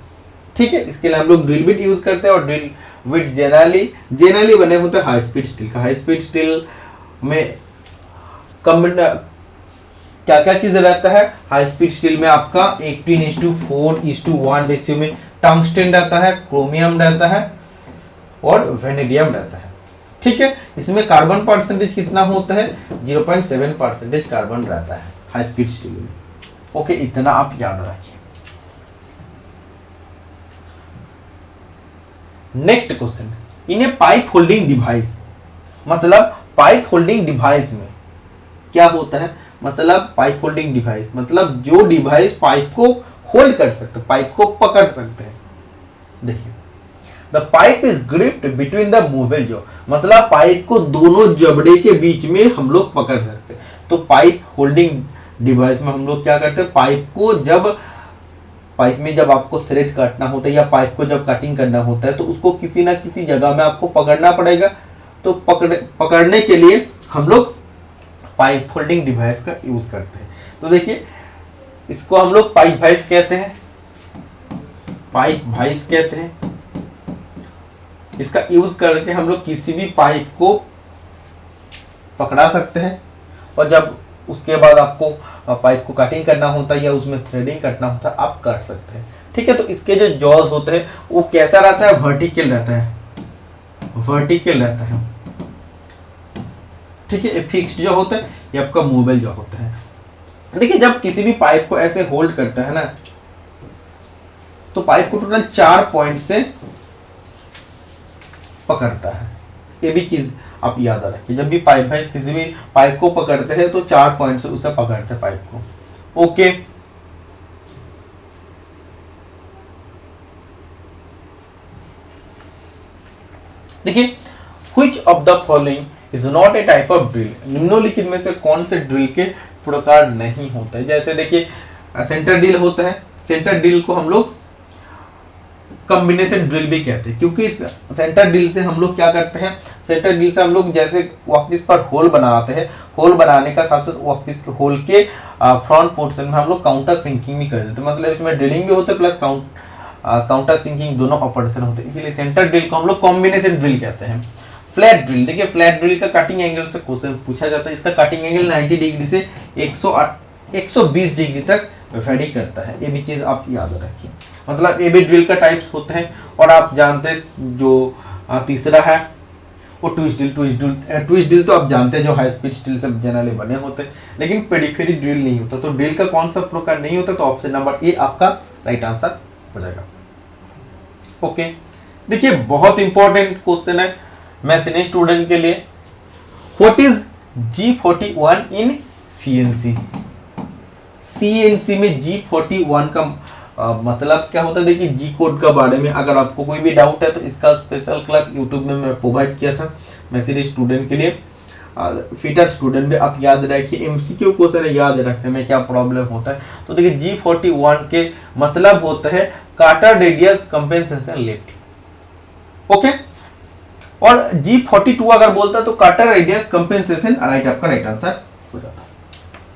ठीक है, इसके लिए हम लोग ड्रिल बिट यूज करते हैं और ड्रिल बिट जेनरली बने होते हैं हाई स्पीड स्टील का। हाई स्पीड स्टील में क्या क्या चीज रहता है? हाई स्पीड स्टील में आपका 18:4:1 रेशियो में टंगस्टन रहता है, क्रोमियम रहता है और वेनेडियम रहता है। ठीक है, इसमें कार्बन परसेंटेज कितना होता है? 0.7% कार्बन रहता है हाई स्पीड स्टील में। ओके, इतना आप याद रखिए। नेक्स्ट क्वेश्चन, इन ए पाइप होल्डिंग डिवाइस, मतलब पाइप होल्डिंग डिवाइस में क्या होता है? मतलब पाइप होल्डिंग डिवाइस मतलब जो डिवाइस पाइप को होल्ड कर सकते, पाइप को पकड़ सकते हैं। देखिए, the pipe is gripped between the movable jaw, मतलब पाइप को दोनों जबड़े के बीच में हम लोग पकड़ सकते हैं। तो पाइप होल्डिंग डिवाइस में हम लोग क्या करते हैं? पाइप में जब आपको थ्रेड काटना होता है या पाइप को जब कटिंग करना होता है तो उसको किसी ना किसी जगह में आपको पकड़ना पड़ेगा। तो पकड़ने के लिए हम लोग पाइप होल्डिंग डिवाइस का यूज करते हैं। तो देखिए, इसको हम लोग पाइप वाइस कहते हैं, पाइप वाइस कहते हैं। इसका यूज करके हम लोग किसी भी पाइप को पकड़ा सकते हैं और जब उसके बाद आपको पाइप को कटिंग करना होता है या उसमें थ्रेडिंग करना होता है, आप कर सकते हैं। ठीक है, तो इसके जो जॉज होते हैं वो कैसा रहता है? वर्टिकल रहता है, वर्टिकल रहता है। ठीक है, फिक्स्ड जो होता है ये आपका मूवेबल जो होता है। देखिए, जब किसी भी पाइप को ऐसे होल्ड करता है ना, तो पाइप को टोटल 4 पॉइंट से पकड़ता है। ये भी चीज आप याद रखिए, जब भी पाइप भाई किसी भी पाइप को पकड़ते हैं तो 4 पॉइंट से उसे पकड़ते हैं पाइप को। ओके, देखिए, which of the following is not a type of drill, निम्नलिखित में से कौन से ड्रिल के प्रकार नहीं होते हैं? जैसे देखिए, सेंटर ड्रिल होता है। सेंटर ड्रिल को हम लोग कॉम्बिनेशन ड्रिल भी कहते हैं, क्योंकि सेंटर ड्रिल से हम लोग क्या करते हैं? सेंटर ड्रिल से हम लोग जैसे वर्कपीस पर होल बनाते हैं, होल बनाने का साथ साथ वर्कपीस के होल के फ्रंट पोर्शन में हम लोग काउंटर सिंकिंग भी कर देते हैं। मतलब इसमें ड्रिलिंग भी होता है प्लस काउंटर सिंकिंग दोनों ऑपरेशन होते हैं, इसीलिए सेंटर ड्रिल को हम लोग कॉम्बिनेशन ड्रिल कहते हैं। फ्लैट ड्रिल, देखिए फ्लैट ड्रिल का कटिंग एंगल से क्वेश्चन पूछा जाता है। इसका कटिंग एंगल 90 डिग्री से 120 डिग्री तक वेरी करता है। ये भी चीज आप याद रखिए। मतलब ये भी ड्रिल का टाइप्स होते हैं। और आप जानते हैं जो तीसरा है वो ट्विस्ट ड्रिल तो आप जानते हैं जो हाई स्पीड स्टील से जनरली बने होते हैं, लेकिन पेरिफेरी ड्रिल नहीं होता। तो ड्रिल का कौन सा प्रकार नहीं होता? तो ऑप्शन नंबर ए आपका राइट आंसर हो जाएगा। ओके, देखिए बहुत इंपॉर्टेंट क्वेश्चन है मैशिनिस्ट स्टूडेंट के लिए। What is G41 in CNC? CNC में G41 का मतलब क्या होता है? देखिए, जी कोड का बारे में अगर आपको कोई भी डाउट है तो इसका स्पेशल क्लास यूट्यूब में मैं प्रोवाइड किया था मैशिनिस्ट स्टूडेंट के लिए। फिटर स्टूडेंट भी आप याद रखिए, MCQ क्वेश्चन याद रखने में क्या प्रॉब्लम होता है। तो देखिए, G41 के मतलब होता है Carter radius compensation lift. Okay, और G42 अगर बोलता है तो काटर रेडियस कंपेंसेशन राइट, आपका राइट आंसर हो जाता है।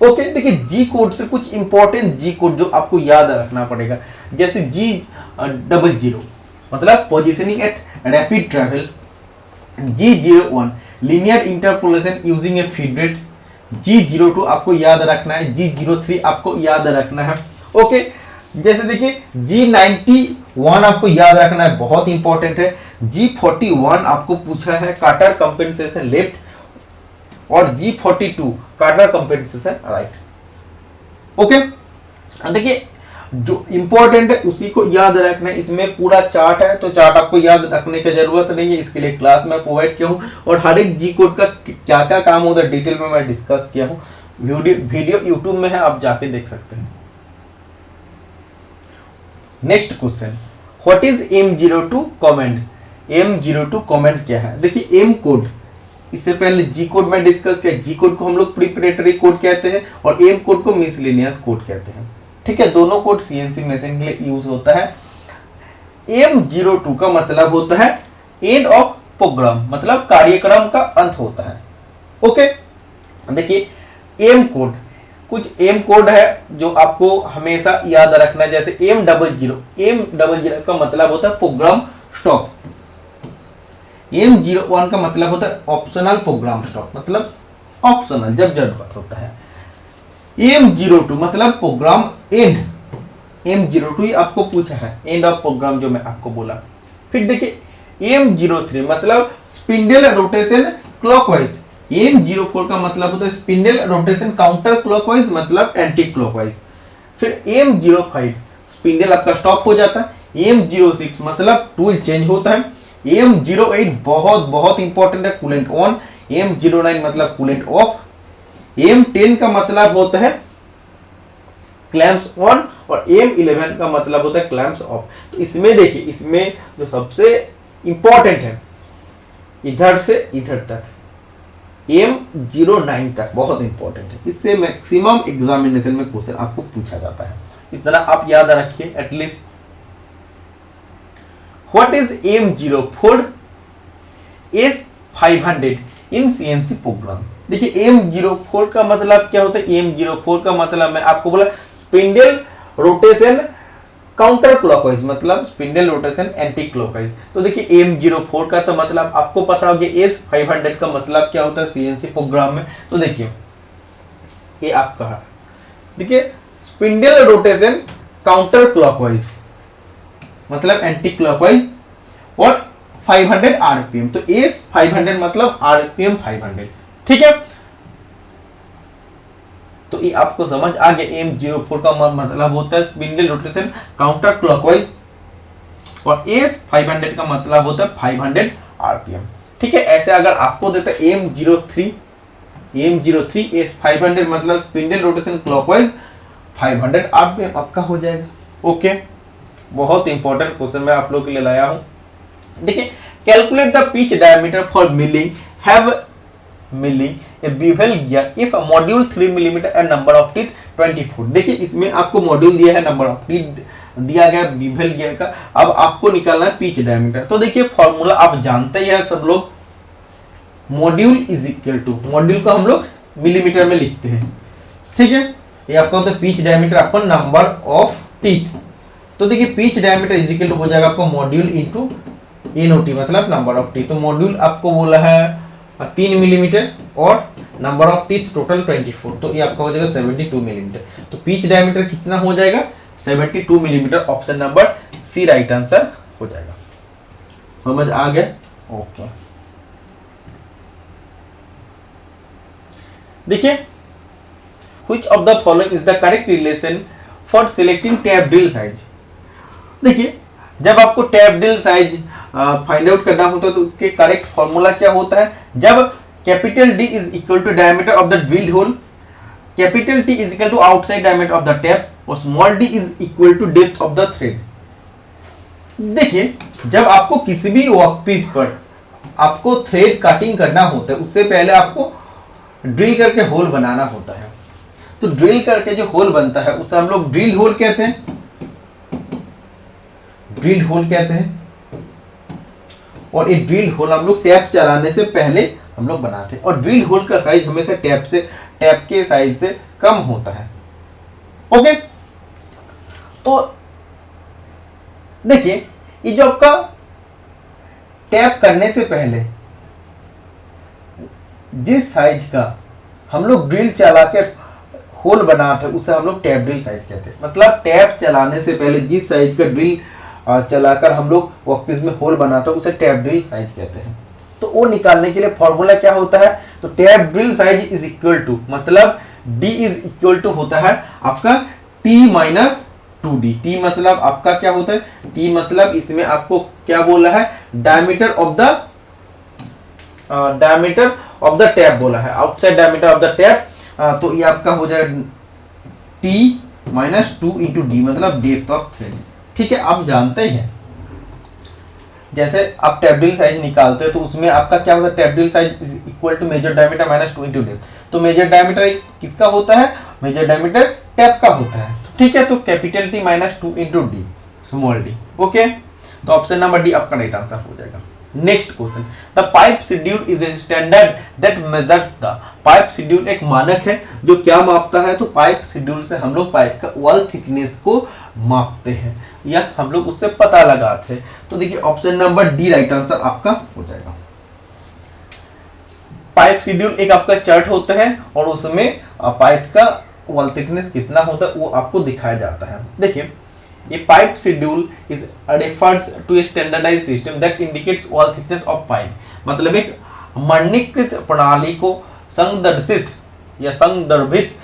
ओके, देखिए जी कोड से कुछ इंपॉर्टेंट जी कोड जो आपको याद रखना पड़ेगा, जैसे G00 मतलब positioning at rapid travel, G01 linear interpolation using a feed rate, G02 आपको याद रखना है, G03 आपको याद रखना है। ओके, जैसे देखिए G91 आपको याद रखना है, बहुत इंपॉर्टेंट है। G41 आपको पूछा है काटर कंपेंसेशन लेफ्ट, और G42 Carter compensation right. Okay, देखिए जो इंपॉर्टेंट है उसी को याद रखना है। इसमें पूरा चार्ट है, तो चार्ट आपको याद रखने की जरूरत नहीं है, इसके लिए क्लास में प्रोवाइड किया हूँ। और हर एक जी कोड का क्या क्या काम होता है डिटेल में मैं डिस्कस किया हूँ। वीडियो यूट्यूब में है, आप जाके देख सकते हैं। Next question, what is M02 comment? M02 comment क्या है? देखिए, M कोड इससे पहले जी कोड में डिस्कस किया। जी कोड को हम लोग प्रिपरेटरी कोड कहते हैं और एम कोड को मिसलेनियस कोड कहते हैं। ठीक है, दोनों कोड CNC मशीन के लिए यूज होता है। M02 का मतलब होता है एंड ऑफ प्रोग्राम, मतलब कार्यक्रम का अंत होता है। ओके, देखिए एम कोड, कुछ एम कोड है जो आपको हमेशा याद रखना है, जैसे M00 का मतलब होता है प्रोग्राम स्टॉप, M01 का मतलब होता है ऑप्शनल प्रोग्राम स्टॉप, मतलब ऑप्शनल जब जरूरत होता है। M02 मतलब प्रोग्राम एंड, M02 आपको पूछा है एंड ऑफ प्रोग्राम जो मैं आपको बोला। फिर देखिए M03 मतलब स्पिंडल रोटेशन क्लॉकवाइज, M04 का मतलब होता है स्पिंडल रोटेशन काउंटर क्लॉकवाइज, मतलब एंटी क्लॉकवाइज। फिर M05 स्पिंडल आपका स्टॉप हो जाता है, M06 मतलब टूल चेंज होता है, M08 बहुत बहुत इंपॉर्टेंट है कूलेंट ऑन, M09 मतलब कूलेंट ऑफ, M10 का मतलब होता है क्लैंप्स ऑन और M11 का मतलब होता है क्लैंप्स ऑफ। तो इसमें देखिए, इसमें जो सबसे इंपॉर्टेंट है इधर से इधर तक, M09 तक बहुत इंपॉर्टेंट है, इससे मैक्सिमम एग्जामिनेशन में क्वेश्चन आपको पूछा जाता है, इतना आप याद रखिए at least. What is M04 S500 in CNC program. देखिए M04 का मतलब क्या होता है, M04 का मतलब मैं आपको बोला स्पिंडल रोटेशन काउंटर क्लॉकवाइज, मतलब स्पिंडल रोटेशन एंटी क्लॉकवाइज। तो देखिए M04 का तो मतलब आपको पता होगा, S500 का मतलब क्या होता है CNC प्रोग्राम में। तो देखिए ये आपका है, देखिए स्पिंडल रोटेशन काउंटर क्लॉकवाइज मतलब एंटी क्लॉकवाइज और 500 RPM, तो S500 मतलब RPM 500, ठीक है। तो ये आपको समझ आ गया, M04 का मतलब होता है स्पिंडल रोटेशन काउंटर क्लॉकवाइज और S500 का मतलब होता है 500 RPM, ठीक है। ऐसे अगर आपको देता है M03 S500 मतलब स्पिंडल रोटेशन क्लॉकवाइज 500 RPM, आपका हो जाएगा। ओके, बहुत इंपॉर्टेंट क्वेश्चन मैं आप लोगों के लिए लाया हूं। देखिए calculate the pitch diameter for milling A bevel gear if a module 3 mm and number of teeth 24। देखिए इसमें आपको मॉड्यूल दिया है, नंबर ऑफ टीथ दिया गया bevel gear का, अब आपको निकालना है पिच डायमीटर। तो देखिए फॉर्मूला आप जानते ही हैं सब लोग, module is equal to, module को हम लोग मिलीमीटर में लिखते हैं, ठीक है। ये आपका होता है पिच डायमीटर आपको नंबर ऑफ टीथ। तो देखिए pitch diameter is equal to हो जाएगा आपको मॉड्यूल इनटू NOT मतलब नंबर ऑफ टीथ। तो मॉड्यूल आपको बोला है 3 मिलीमीटर और नंबर ऑफ टीथ टोटल 24, तो ये आपका हो जाएगा 72 मिलीमीटर। तो पिच डायमीटर कितना हो जाएगा 72 millimetre, option number C right answer हो जाएगा। समझ आ गया? ओके, देखिए which of the following is the correct relation for selecting tap drill size. देखिए जब आपको tap drill size find out करना होता है तो उसके करेक्ट फॉर्मूला क्या होता है, जब capital D is equal to diameter of the drilled hole, capital T is equal to outside diameter of the tap और small d is equal to depth of the thread. देखिए जब आपको किसी भी वर्कपीस पर आपको थ्रेड कटिंग करना होता है उससे पहले आपको ड्रिल करके होल बनाना होता है। तो ड्रिल करके जो होल बनता है उसे हम लोग ड्रिल होल कहते हैं, ड्रिल होल कहते हैं। और ये ड्रिल होल हम लोग टैप चलाने से पहले हम लोग बनाते हैं और ड्रिल होल का साइज हमेशा टैप के साइज से कम होता है। ओके, तो देखिए ये जो आपका टैप करने से पहले जिस साइज का हम लोग ड्रिल चला के होल बनाते हैं उसे हम लोग टैप ड्रिल साइज कहते हैं। मतलब टैप चलाने से पहले जिस साइज का ड्रिल चलाकर हम लोग वर्कपीस में होल बनाते हैं उसे टैप ड्रिल साइज कहते हैं। तो वो निकालने के लिए फॉर्मूला क्या होता है, तो tap drill size is equal to, मतलब D इज इक्वल टू होता है आपका T माइनस 2D। T मतलब आपका क्या होता है, T मतलब इसमें आपको क्या बोला है, डायमीटर ऑफ द टैप बोला है, outside diameter of the tap. तो ये आपका हो जाएगा T माइनस 2 इंटू D मतलब डेप्थ ऑफ थ्रेड। ठीक है, आप जानते ही हैं जैसे आप टैप ड्रिल साइज निकालते हैं तो उसमें आपका क्या होता है, tap drill size is equal to major diameter minus 2 into depth. तो मेजर डायमीटर किसका होता है, मेजर डायमीटर टैप का होता है। ठीक है, तो capital T minus 2 into D small D. Okay, तो ऑप्शन नंबर डी आपका राइट आंसर हो जाएगा। Next question, the pipe schedule is a standard that measures the, pipe schedule एक मानक है जो क्या मापता है, तो पाइप शेड्यूल से हम लोग पाइप का वॉल थिकनेस को मापते हैं या हम लोग उससे पता लगाते हैं। तो देखिए option number D right answer आपका हो जाएगा। पाइप शेड्यूल एक आपका चार्ट होता है और उसमें पाइप का वॉल थिकनेस कितना होता है वो आपको दिखाया जाता है। देखिए A pipe schedule is refers to a standardized system that indicates wall thickness of pipe, मतलब एक मानकीकृत प्रणाली को संदर्शित या संदर्भित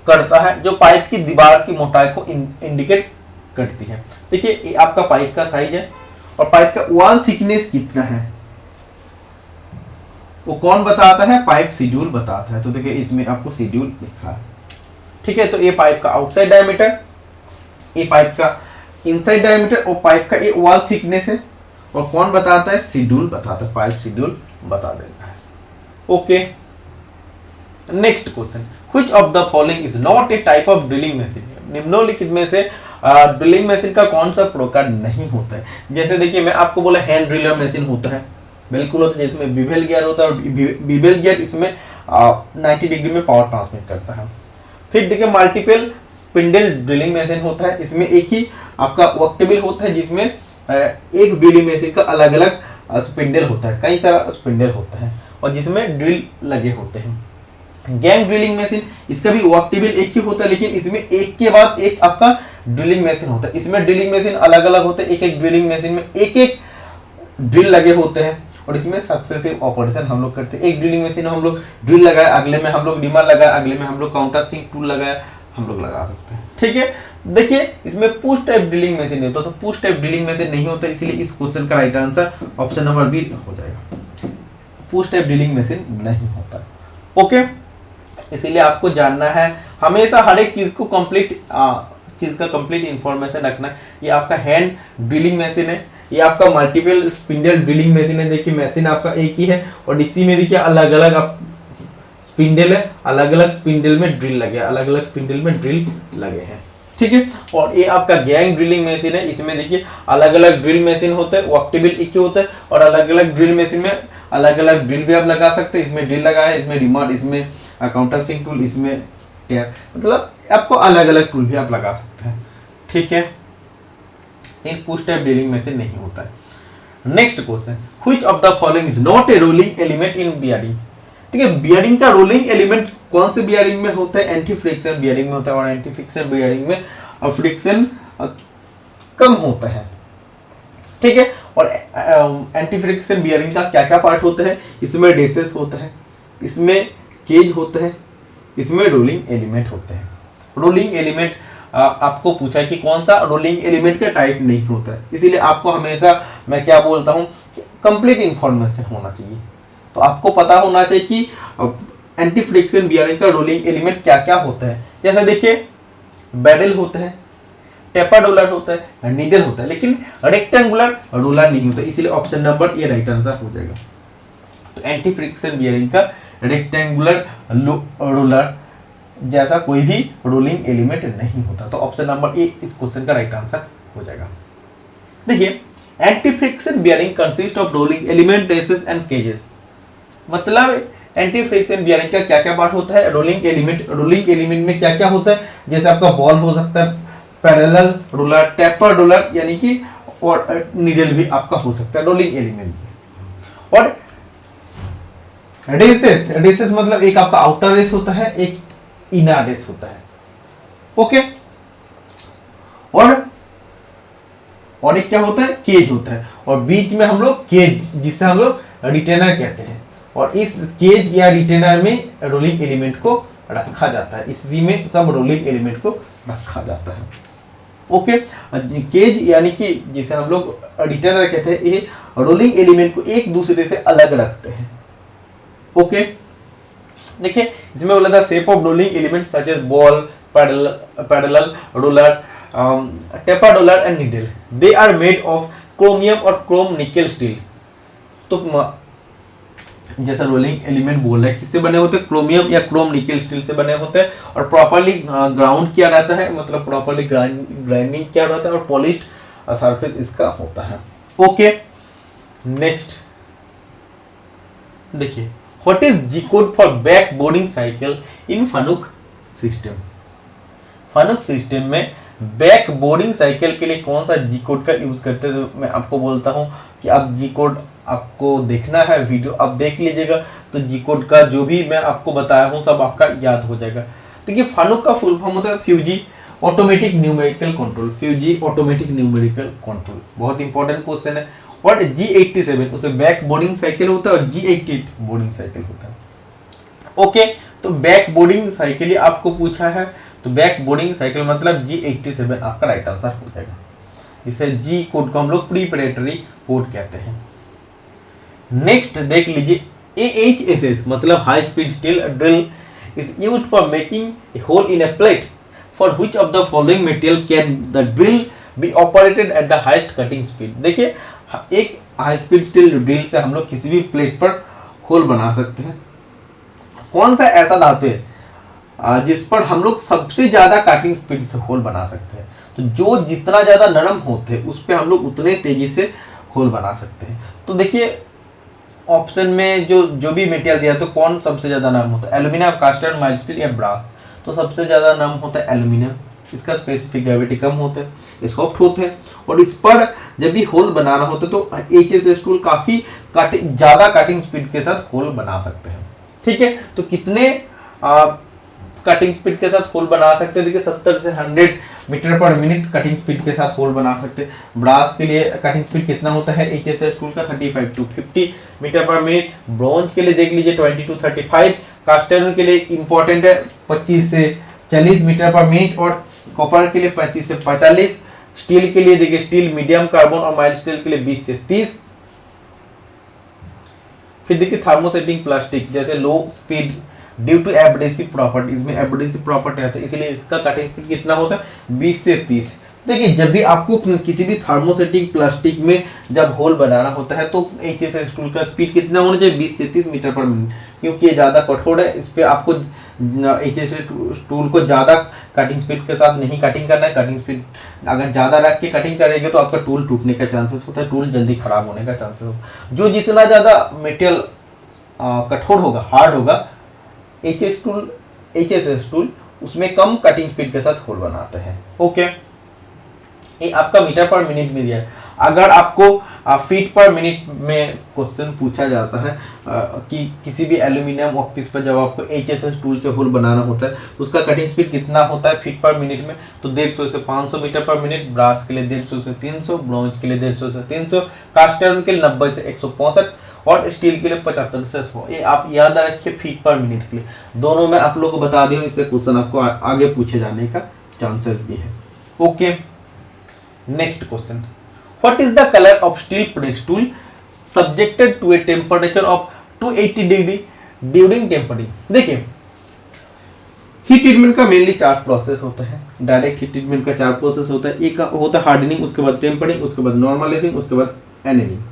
करता है जो पाइप की दीवार की मोटाई को इंडिकेट करती है। देखिए ये आपका पाइप का साइज है और पाइप का वॉल थिकनेस कितना है वो कौन बताता है, पाइप शेड्यूल बताता है। तो देखिए इसमें आपको शेड्यूल लिखा है, ठीक है। तो ये पाइप का आउटसाइड डायमीटर, ये पाइप का इनसाइड डायमीटर और पाइप का ये वॉल थिकनेस है और कौन बताता है, शेड्यूल बताता है, पाइप शेड्यूल बता देता है। Okay, next question, which of the following is not a type of drilling machine, निम्नलिखित में से ड्रिलिंग मशीन का कौन सा प्रकार नहीं होता है। जैसे देखिए मैं आपको बोला हैंड ड्रिलर मशीन होता है, बिल्कुल होता है, जिसमें बिवेल गियर होता है और बिवेल गियर इसमें 90 डिग्री में पावर ट्रांसमिट करता है। फिर देखिए मल्टीपल स्पिंडल ड्रिलिंग मशीन होता है, इसमें एक ही आपका वर्कटेबल होता है जिसमें एक ड्रिलिंग मशीन का अलग अलग स्पिंडल होता है, कई सारा स्पिंडल होता है और जिसमें ड्रिल लगे होते हैं। गैंग ड्रिलिंग मशीन, इसका भी वर्कटेबल एक ही होता है लेकिन इसमें एक के बाद एक आपका ड्रिलिंग मशीन होता है। इसमें ड्रिलिंग मशीन अलग अलग होते हैं, एक एक ड्रिलिंग मशीन में एक एक ड्रिल लगे होते हैं और इसमें सक्सेसिव ऑपरेशन हम लोग करते हैं। एक ड्रिलिंग मशीन में हम लोग ड्रिल लगाए, अगले में हम लोग डिमर लगाए, अगले में हम लोग काउंटर सिंक टूल लगाए, हम लोग लगा सकते हैं, ठीक है। देखिए इसमें पुश टाइप ड्रिलिंग मशीन होता है, तो पुश टाइप ड्रिलिंग मशीन नहीं होता, इसलिए इस क्वेश्चन का right answer option number B हो जाएगा। पुश टाइप ड्रिलिंग मशीन नहीं होता, ओके। इसीलिए आपको जानना है हमेशा हर एक चीज को कंप्लीट चीज का कंप्लीट इंफॉर्मेशन रखना है। ये आपका हैंड ड्रिलिंग मशीन है, ये आपका मल्टीपल स्पिंडल ड्रिलिंग मशीन है। देखिए मशीन आपका एक ही है और इसी में देखिए अलग अलग आप स्पिंडल है, अलग अलग स्पिंडल में ड्रिल लगे, अलग अलग स्पिंडल में ड्रिल लगे हैं, ठीक है। और ये आपका गैंग ड्रिलिंग मशीन है, इसमें देखिए अलग अलग ड्रिल मशीन होते हैं, वर्कटेबल एक ही होता है और अलग अलग ड्रिल मशीन में अलग अलग ड्रिल भी आप लगा सकते हैं। इसमें ड्रिल लगा है, इसमें रिमोट, इसमें काउंटर सिंक टूल, इसमें टेप, मतलब आपको अलग अलग टूल भी आप लगा सकते हैं, ठीक है। इन पुश टाइप ड्रिलिंग मशीन नहीं होता है। Next question, which of the following is not A rolling element in bearing, ठीक है। बियरिंग का रोलिंग एलिमेंट कौन से बियरिंग में होता है, एंटी फ्रिक्शन बियरिंग में होता है और एंटी फ्रिक्शन बियरिंग में फ्रिक्शन कम होता है, ठीक है। और एंटी फ्रिक्शन बियरिंग का क्या क्या पार्ट होता है, इसमें डेसेस होता है, इसमें केज होता है, इसमें रोलिंग एलिमेंट होते हैं। रोलिंग एलिमेंट आपको पूछा है कि कौन सा रोलिंग एलिमेंट का टाइप नहीं होता है, इसीलिए आपको हमेशा मैं क्या बोलता हूँ कंप्लीट इंफॉर्मेशन होना चाहिए। तो आपको पता होना चाहिए कि एंटी फ्रिक्शन बियरिंग का रोलिंग एलिमेंट क्या क्या होता है। जैसे देखिए बैडल होता है, टेपर रोलर होता है, नीडल होता है, लेकिन रेक्टेंगुलर रोलर नहीं होता, इसलिए option number A right answer हो जाएगा। तो एंटी फ्रिक्शन बियरिंग का रेक्टेंगुलर रोलर जैसा कोई भी रोलिंग एलिमेंट नहीं होता, तो ऑप्शन नंबर ए इस क्वेश्चन का राइट आंसर हो जाएगा। देखिए anti friction bearing consist of rolling element, races and cages, मतलब एंटी फ्रिक्शन बियरिंग का क्या क्या पार्ट होता है, रोलिंग एलिमेंट में क्या क्या होता है, जैसे आपका बॉल हो सकता है, पैरेलल रोलर, टेपर रोलर यानी कि और नीडल भी आपका हो सकता है रोलिंग एलिमेंट में। और रेसेस मतलब एक आपका आउटर रेस होता है, एक इनर रेस होता है, ओके। और एक क्या होता है, केज होता है और बीच में हम लोग केज जिसे हम लोग रिटेनर कहते हैं और इस केज या रिटेनर में रोलिंग एलिमेंट को रखा जाता है, इसी में सब रोलिंग एलिमेंट को रखा जाता है, ओके। केज यानी कि जिसे हम लोग रिटेनर कहते हैं, ये रोलिंग एलिमेंट को एक दूसरे से अलग रखते हैं, ओके। देखिए इसमें बोला था shape of rolling element such as ball, parallel roller, taper roller and needle, they are made of chromium और क्रोम निकेल स्टील। तो जैसा रोलिंग एलिमेंट बोल रहे हैं किससे बने होते हैं, क्रोमियम या क्रोम निकेल स्टील से बने होते हैं और प्रॉपर्ली ग्राउंड किया रहता है, मतलब प्रॉपर्ली ग्राइंडिंग किया रहता है और पॉलिश्ड सरफेस इसका होता है, ओके, नेक्स्ट देखिए, what is G code for back boarding cycle in Fanuc system. Fanuc system में बैक बोर्डिंग साइकिल के लिए कौन सा जी कोड का यूज करते हैं, तो मैं आपको बोलता हूं कि आप जी कोड आपको देखना है, वीडियो आप देख लीजिएगा, तो जी कोड का जो भी मैं आपको बताया हूं सब आपका याद हो जाएगा। देखिए, फनुक का फुल फॉर्म होता है Fuji automatic numerical control, Fuji automatic numerical control, बहुत इंपॉर्टेंट क्वेश्चन है। और G87 उसे बैक बोर्डिंग साइकिल होता है और G88 बोर्डिंग साइकिल होता है। ओके, तो बैक बोर्डिंग साइकिल आपको पूछा है, तो बैक बोर्डिंग साइकिल मतलब G87 आपका राइट आंसर हो जाएगा। इसे जी कोड को हम लोग प्रीपरेटरी कोड कहते हैं। नेक्स्ट देख लीजिए, AHSS मतलब high speed steel drill is used for making a hole in a plate for which of the following material can the drill be operated at the highest cutting speed. देखिए, एक high speed steel drill से हम लोग किसी भी plate पर whole बना सकते हैं। कौन सा ऐसा धातु है जिस पर हम लोग सबसे ज्यादा कटिंग स्पीड से होल बना सकते हैं, तो जो जितना ज्यादा नरम होते हैं उस पर हम लोग उतने तेजी से होल बना सकते हैं। तो देखिए, ऑप्शन में जो भी मटेरियल दिया, तो कौन सबसे ज्यादा नरम होता है, aluminium, cast iron, mild steel या ब्रास। तो सबसे ज्यादा नरम होता है एल्यूमिनियम, इसका स्पेसिफिक ग्रेविटी कम होता है, ये सॉफ्ट होते हैं, और इस पर जब भी होल बनाना होता है तो HSS टूल काफी ज्यादा कटिंग स्पीड के साथ होल बना सकते हैं। ठीक है, तो कितने कटिंग स्पीड के साथ होल बना सकते हैं, देखिए 70 से 100 मीटर पर मिनट कटिंग स्पीड के साथ होल बना सकते हैं। ब्रास के लिए कटिंग स्पीड कितना होता है HSS टूल का 35 to 50 मीटर पर मिनट। ब्रॉन्ज के लिए देख लीजिए 20 to 35। कास्ट आयरन के लिए इंपॉर्टेंट है 25 से 40 मीटर पर मिनट, और कॉपर के लिए 35 से 45। स्टील के लिए देखिए, स्टील मीडियम कार्बन और माइल्ड स्टील के लिए 20 से 30। फिर देखिए, थर्मोसेटिंग प्लास्टिक जैसे low speed due to abrasive property, इसमें एब्रेसिव प्रॉपर्टी रहता है, इसलिए इसका कटिंग स्पीड कितना होता है 20 से 30। देखिए, जब भी आपको किसी भी थर्मोसेटिक प्लास्टिक में जब होल बनाना होता है तो HSS टूल का स्पीड कितना होना चाहिए 20 से 30 मीटर पर मिनट, क्योंकि ये ज़्यादा कठोर है। इस पर आपको HSS टूल को ज़्यादा कटिंग स्पीड के साथ नहीं कटिंग करना है। कटिंग स्पीड अगर ज़्यादा रख के कटिंग करेंगे तो आपका टूल टूटने का चांसेस होता है, टूल जल्दी खराब होने का चांसेस होता है। जो जितना ज़्यादा मटेरियल कठोर होगा, हार्ड होगा, HSS टूल उसमें कम कटिंग स्पीड के साथ होल बनाते हैं। ओके, ये आपका मीटर पर मिनट में दिया है। अगर आपको फीट पर मिनट में क्वेश्चन पूछा जाता है कि किसी भी एल्यूमिनियम वर्कपीस पर जब आपको HSS टूल से होल बनाना होता है तो उसका कटिंग स्पीड कितना होता है फीट पर मिनट में, तो 150 से 500 मीटर पर मिनट। ब्रास के लिए 150 से 300, ब्रॉन्ज के लिए 150 से 300, कास्ट आयरन के लिए 90 से 165 और स्टील के लिए 75 से 100। ये आप याद रखिए फीट पर मिनट के लिए। दोनों में आप लोगों को बता दिया, इससे क्वेश्चन आपको आगे पूछे जाने का चांसेस भी है। Okay, next question, what is the colour of steel press tool subjected to a temperature of 280 degree during tempering. देखिए, हीट ट्रीटमेंट का मेनली 4 प्रोसेस होता है। डायरेक्ट हीट ट्रीटमेंट का 4 प्रोसेस होता है। एक होता है हार्डनिंग, उसके बाद टेम्परिंग, उसके बाद नॉर्मलाइजिंग, उसके बाद एनेलिंग।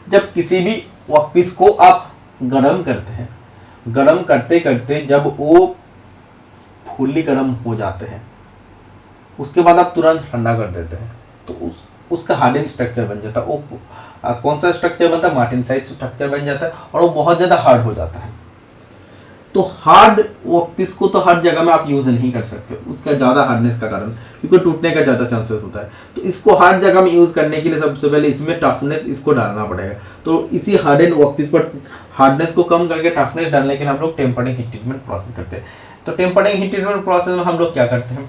जब किसी भी वर्कपीस को आप गर्म करते हैं, गर्म करते करते जब वो फुल्ली गर्म हो जाते हैं उसके बाद आप तुरंत ठंडा कर देते हैं तो उसका हार्डन स्ट्रक्चर बन जाता है। वो कौन सा स्ट्रक्चर बनता है, मार्टिनसाइट स्ट्रक्चर बन जाता है और वो बहुत ज़्यादा हार्ड हो जाता है। तो हार्ड वर्कपीस को तो हर जगह में आप यूज़ नहीं कर सकते, उसका ज़्यादा हार्डनेस का कारण, क्योंकि टूटने का ज़्यादा चांसेस होता है। तो इसको हर जगह में यूज़ करने के लिए सबसे पहले इसमें टफनेस इसको डालना पड़ेगा। तो इसी हार्डन वर्कपीस पर हार्डनेस को कम करके टफनेस डालने के लिए हम लोग टेम्परिंग हीट ट्रीटमेंट प्रोसेस करते हैं। तो टेम्परिंग हीट ट्रीटमेंट प्रोसेस में हम लोग क्या करते हैं,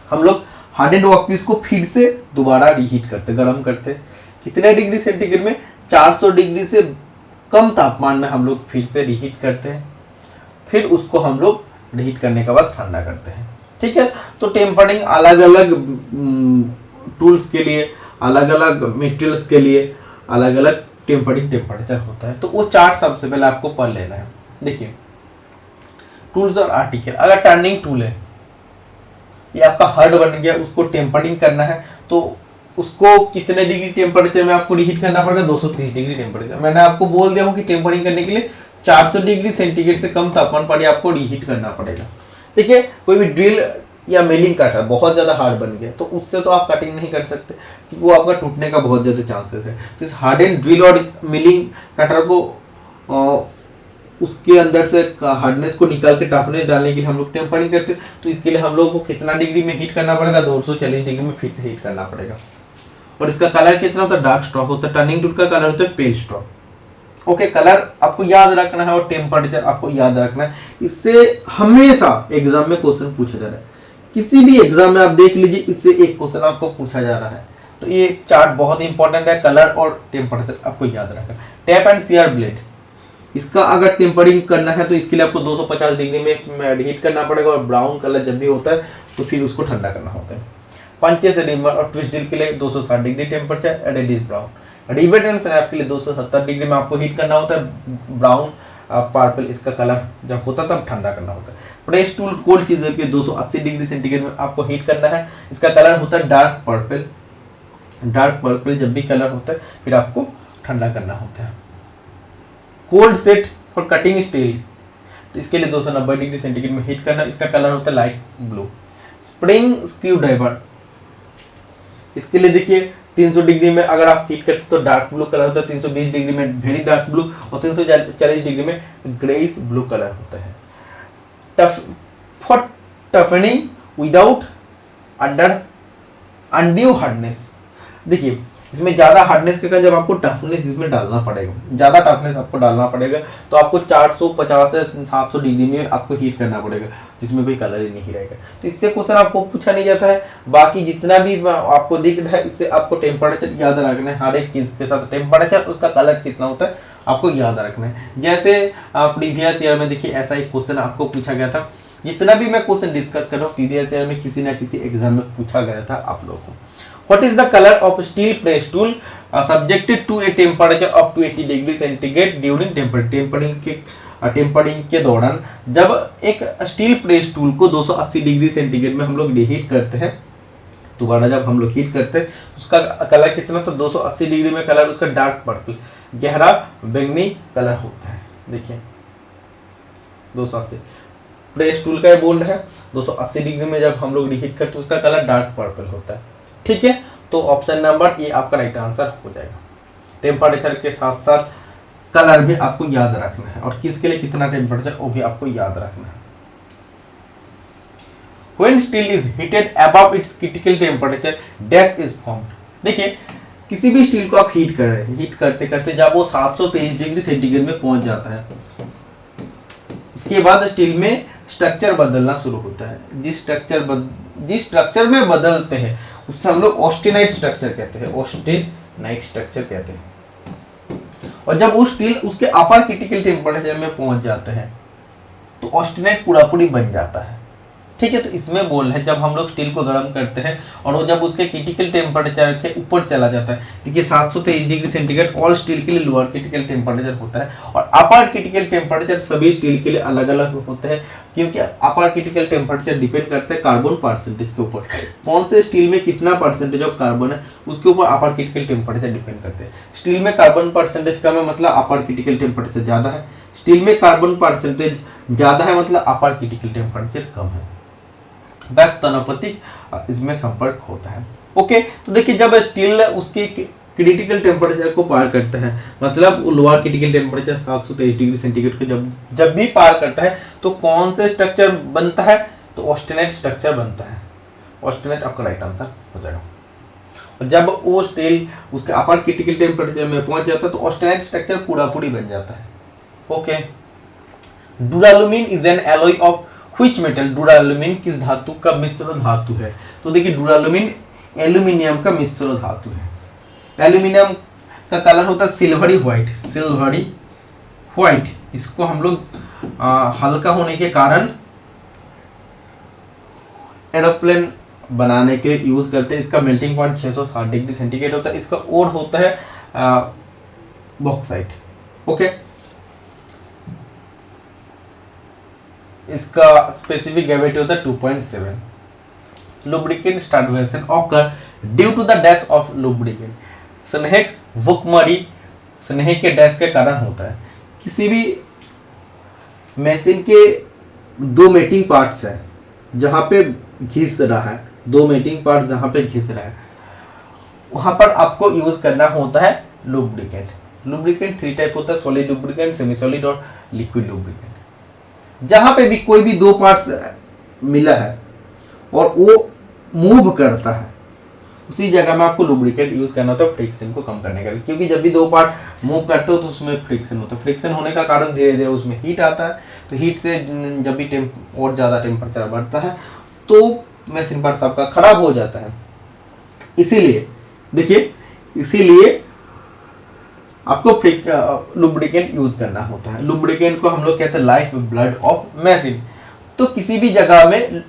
हम लोग हार्डन वर्कपीस को फिर से दोबारा रीहीट करते, गर्म करते। कितने डिग्री सेंटीग्रेड में, 400 डिग्री से कम तापमान में हम लोग फिर से रीहीट करते हैं। फिर उसको हम लोग रीहीट करने के बाद ठंडा करते हैं। ठीक है, तो टेम्परिंग अलग अलग टूल्स के लिए, अलग अलग मटेरियल्स के लिए अलग अलग टेम्परिंग टेम्परेचर होता है। तो वो चार्ट सबसे पहले आपको पढ़ लेना है। देखिए, टूल्स और आर्टिकल, अगर टर्निंग टूल है ये आपका हार्ड बन गया, उसको टेम्परिंग करना है तो उसको कितने डिग्री टेम्परेचर में आपको रीहीट करना पड़ेगा, 230 डिग्री टेम्परेचर। मैंने आपको बोल दिया हूँ कि टेम्परिंग करने के लिए 400 डिग्री सेंटीग्रेड से कम तापमान पर आपको रीहीट करना पड़ेगा। देखिए, कोई भी ड्रिल या मिलिंग कटर बहुत ज़्यादा हार्ड बन गया तो उससे तो आप कटिंग नहीं कर सकते क्योंकि वो आपका टूटने का बहुत ज़्यादा चांसेस है। तो इस हार्डन ड्रिल और मिलिंग कटर को उसके अंदर से हार्डनेस को निकाल के टफनेस डालने के लिए हम लोग टेम्परिंग करते हैं। तो इसके लिए हम लोग को कितना डिग्री में हीट करना पड़ेगा, 240 डिग्री में फिर से हीट करना पड़ेगा। और इसका कलर कितना होता है, डार्क स्ट्रॉक होता है। टर्निंग टूल का कलर होता है पेल स्ट्रॉक। ओके, कलर आपको याद रखना है और टेम्परेचर आपको याद रखना है। इससे हमेशा एग्जाम में क्वेश्चन पूछा जा रहा है, किसी भी एग्जाम में आप देख लीजिए, इससे एक क्वेश्चन आपको पूछा जा रहा है। तो ये चार्ट बहुत इंपॉर्टेंट है, कलर और टेम्परेचर आपको याद रखना। टैप एंड सीयर ब्लेड, इसका अगर टेम्परिंग करना है तो इसके लिए आपको 250 डिग्री में हीट करना पड़ेगा और ब्राउन कलर जब भी होता है तो फिर उसको ठंडा करना होता है। पंचेस रिमर और ट्विस्ट ड्रिल के लिए 260 degree temperature at at is brown. Rivet and snap के लिए 270 डिग्री में आपको हीट करना होता है, ब्राउन पर्पल इसका कलर जब होता है तब ठंडा करना होता है। प्रेस टूल कोल्ड चीजर के 280 डिग्री सेंटीग्रेड में आपको हीट करना है, इसका कलर होता है डार्क पर्पल। डार्क पर्पल जब भी कलर होता है फिर आपको ठंडा करना होता है। Cold set for cutting steel, तो इसके लिए 290 डिग्री सेंटीग्रेड में हीट करना, इसका कलर होता है light blue. Spring screw driver, इसके लिए देखिए 300 डिग्री में अगर आप हीट करते तो डार्क ब्लू कलर होता है, 320 डिग्री में वेरी डार्क ब्लू और 340 डिग्री में ग्रेइश ब्लू कलर होता है। Tough for toughening without under undue hardness, देखिए इसमें ज़्यादा हार्डनेस के कारण जब आपको टफनेस इसमें डालना पड़ेगा, ज़्यादा टफनेस आपको डालना पड़ेगा तो आपको 450 से 700 डिग्री में आपको हीट करना पड़ेगा जिसमें कोई कलर ही नहीं रहेगा। तो इससे क्वेश्चन आपको पूछा नहीं जाता है। बाकी जितना भी आपको दिख रहा है इससे आपको टेम्परेचर याद रखना है, हर एक चीज़ के साथ टेम्परेचर उसका कलर कितना होता है आपको याद रखना है। जैसे प्रीवियस ईयर में देखिए ऐसा एक क्वेश्चन आपको पूछा गया था। जितना भी मैं क्वेश्चन डिस्कस कर रहा हूँ प्रीवियस ईयर में किसी ना किसी एग्जाम में पूछा गया था आप लोगों को। What is the color of steel press tool subjected to a temperature of 280 degree centigrade during tampering के दौरान जब एक स्टील प्रेस टूल को 280 डिग्री सेंटीग्रेड में हम लोग हीट करते हैं, दोबारा जब हम लोग हीट करते हैं उसका कलर कितना, तो 280 डिग्री में कलर उसका डार्क पर्पल गहरा बैंगनी कलर होता है। देखिए 280 प्रेस टूल का ये बोल रहा है, 280 डिग्री में जब हम लोग हीट करते हैं उसका कलर डार्क पर्पल होता है। ठीक है, तो ऑप्शन नंबर ए आपका राइट आंसर हो जाएगा। टेम्परेचर के साथ साथ कलर भी आपको याद रखना है और किसके लिए कितना टेम्परेचर वो भी आपको याद रखना है। When steel is heated above its critical temperature, dash is formed। देखिए किसी भी स्टील को आप हीट कर रहे हैं, हीट करते करते जब वो 723 डिग्री सेंटीग्रेड में पहुंच जाता है इसके बाद स्टील में स्ट्रक्चर बदलना शुरू होता है। जिस स्ट्रक्चर में बदलते हैं उससे हम लोग ऑस्टेनाइट स्ट्रक्चर कहते हैं, ऑस्टेनाइट स्ट्रक्चर कहते हैं। और जब वो स्टील उसके अपर क्रिटिकल टेम्परेचर में पहुंच जाते हैं तो ऑस्टेनाइट पूरा पूरी बन जाता है। ठीक है, तो इसमें बोल है जब हम लोग स्टील को गर्म करते हैं और वो जब उसके क्रिटिकल टेम्परेचर के ऊपर चला जाता है, देखिए 723 डिग्री सेंटीग्रेड ऑल स्टील के लिए लोअर क्रिटिकल टेम्परेचर होता है और अपर क्रिटिकल टेम्परेचर सभी स्टील के लिए अलग अलग होते हैं क्योंकि अपर क्रिटिकल टेम्परेचर डिपेंड करता है कार्बन परसेंटेज के ऊपर। कौन से स्टील में कितना परसेंटेज ऑफ कार्बन है उसके ऊपर अपर क्रिटिकल टेम्परेचर डिपेंड करते हैं। स्टील में कार्बन परसेंटेज कम है मतलब अपर क्रिटिकल टेम्परेचर ज़्यादा है, स्टील में कार्बन परसेंटेज ज़्यादा है मतलब अपर क्रिटिकल टेम्परेचर कम है। बस तनापतिक इसमें संपर्क होता है। ओके, तो देखिए जब स्टील उसके क्रिटिकल टेम्परेचर को पार करता है मतलब lower critical temperature 723 degree centigrade को जब भी पार करता है तो कौन से स्ट्रक्चर बनता है, तो ऑस्टेनाइट स्ट्रक्चर बनता है। ऑस्टेनाइट आपका राइट आंसर हो जाएगा। और जब वो स्टील उसके अपर क्रिटिकल टेम्परेचर में पहुंच जाता है तो ऑस्टेनाइट स्ट्रक्चर पूरा पूरी बन जाता है। Okay, duralumin is an alloy of which metal, duralumin किस धातु का मिश्र धातु है, तो देखिए डुरालुमिन एल्यूमिनियम का मिश्र धातु है। एल्यूमिनियम का कलर होता है सिल्वरी व्हाइट, सिल्वरी व्हाइट। इसको हम लोग हल्का होने के कारण एरोप्लेन बनाने के लिए यूज करते हैं। इसका मेल्टिंग पॉइंट 660 डिग्री सेंटीग्रेड होता है। इसका ओर होता है बॉक्साइट। ओके, इसका स्पेसिफिक ग्रेविटी होता है 2.7। Lubricant starvation occur due to the dash of lubricant, स्नेहक भुखमरी स्नेह के डैश के कारण होता है। किसी भी मशीन के दो मेटिंग पार्ट्स हैं, जहाँ पे घिस रहा है, दो मेटिंग पार्ट जहाँ पे घिस रहा है, वहाँ पर आपको यूज करना होता है लुब्रिकेंट। लुब्रिकेंट 3 टाइप होता है, सॉलिड लुब्रिकेंट, सेमी सॉलिड और लिक्विड लुब्रिकेंट। जहाँ पे भी कोई भी दो पार्ट्स मिला है और वो मूव करता है, उसी जगह में आपको लुब्रिकेंट यूज करना होता है फ्रिक्शन को कम करने का भी, क्योंकि जब भी दो पार्ट मूव करते हो तो उसमें फ्रिक्शन होता है। फ्रिक्शन होने का कारण धीरे धीरे उसमें हीट आता है, तो हीट से जब भी और ज़्यादा टेम्परेचर बढ़ता है तो मशीन पार्ट सबका खराब हो जाता है। इसीलिए देखिए, इसीलिए आपको लुब्रिकेंट यूज करना होता है। लुब्रिकेंट को हम लोग कहते हैं लाइफ ब्लड ऑफ मशीन। तो किसी भी जगह में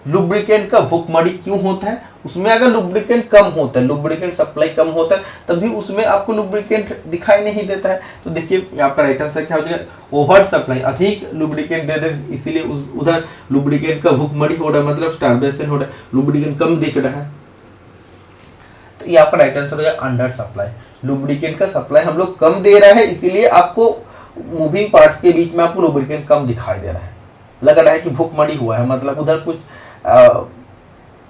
लुब्रिकेंट का भुखमरी क्यों होता है, उसमें अगर लुब्रिकेंट कम होता है, लुब्रिकेंट सप्लाई कम होता है, तभी उसमें आपको लुब्रिकेंट दिखाई नहीं देता है। तो देखिए यहाँ पर राइट आंसर क्या हो जाएगा, ओवर सप्लाई, अधिक लुब्रिकेंट दे दे, इसीलिए उधर लुब्रिकेंट का भुखमरी हो रहा है, मतलब स्टार्वेशन हो रहा है, लुब्रिकेंट कम दिख रहा है। तो ये आपका राइट आंसर हो जाएगा अंडर सप्लाई। लुब्रिकेंट का सप्लाई हम लोग कम दे रहा है, इसीलिए आपको मूविंग पार्ट्स के बीच में आपको लुब्रिकेंट कम दिखाई दे रहा है, लग रहा है कि भुखमरी हुआ है, मतलब उधर कुछ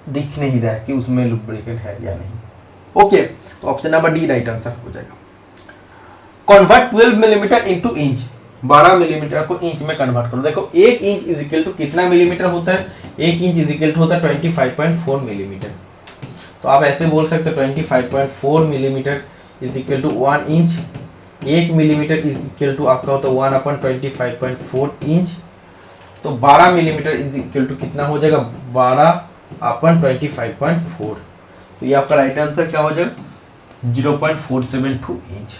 दिख नहीं रहा है कि उसमें लुब्रिकेंट है या नहीं। ओके, तो option number D right answer हो जाएगा। Convert 12 millimetre into inch, 12 millimetre को इंच में कन्वर्ट करो। देखो 1 इंच इज इक्वल टू कितना मिलीमीटर होता है, 1 इंच इज इक्वल टू होता है 25.4 मिलीमीटर। तो आप ऐसे बोल सकते हो 25.4 millimetre is equal to 1 inch, 1 millimetre is equal to आपका होता है 1/25.4 इंच। तो 12 मिलीमीटर इज इक्वल टू कितना हो जाएगा, 12/25.4। तो ये आपका राइट आंसर क्या हो जाएगा, 0.472 इंच।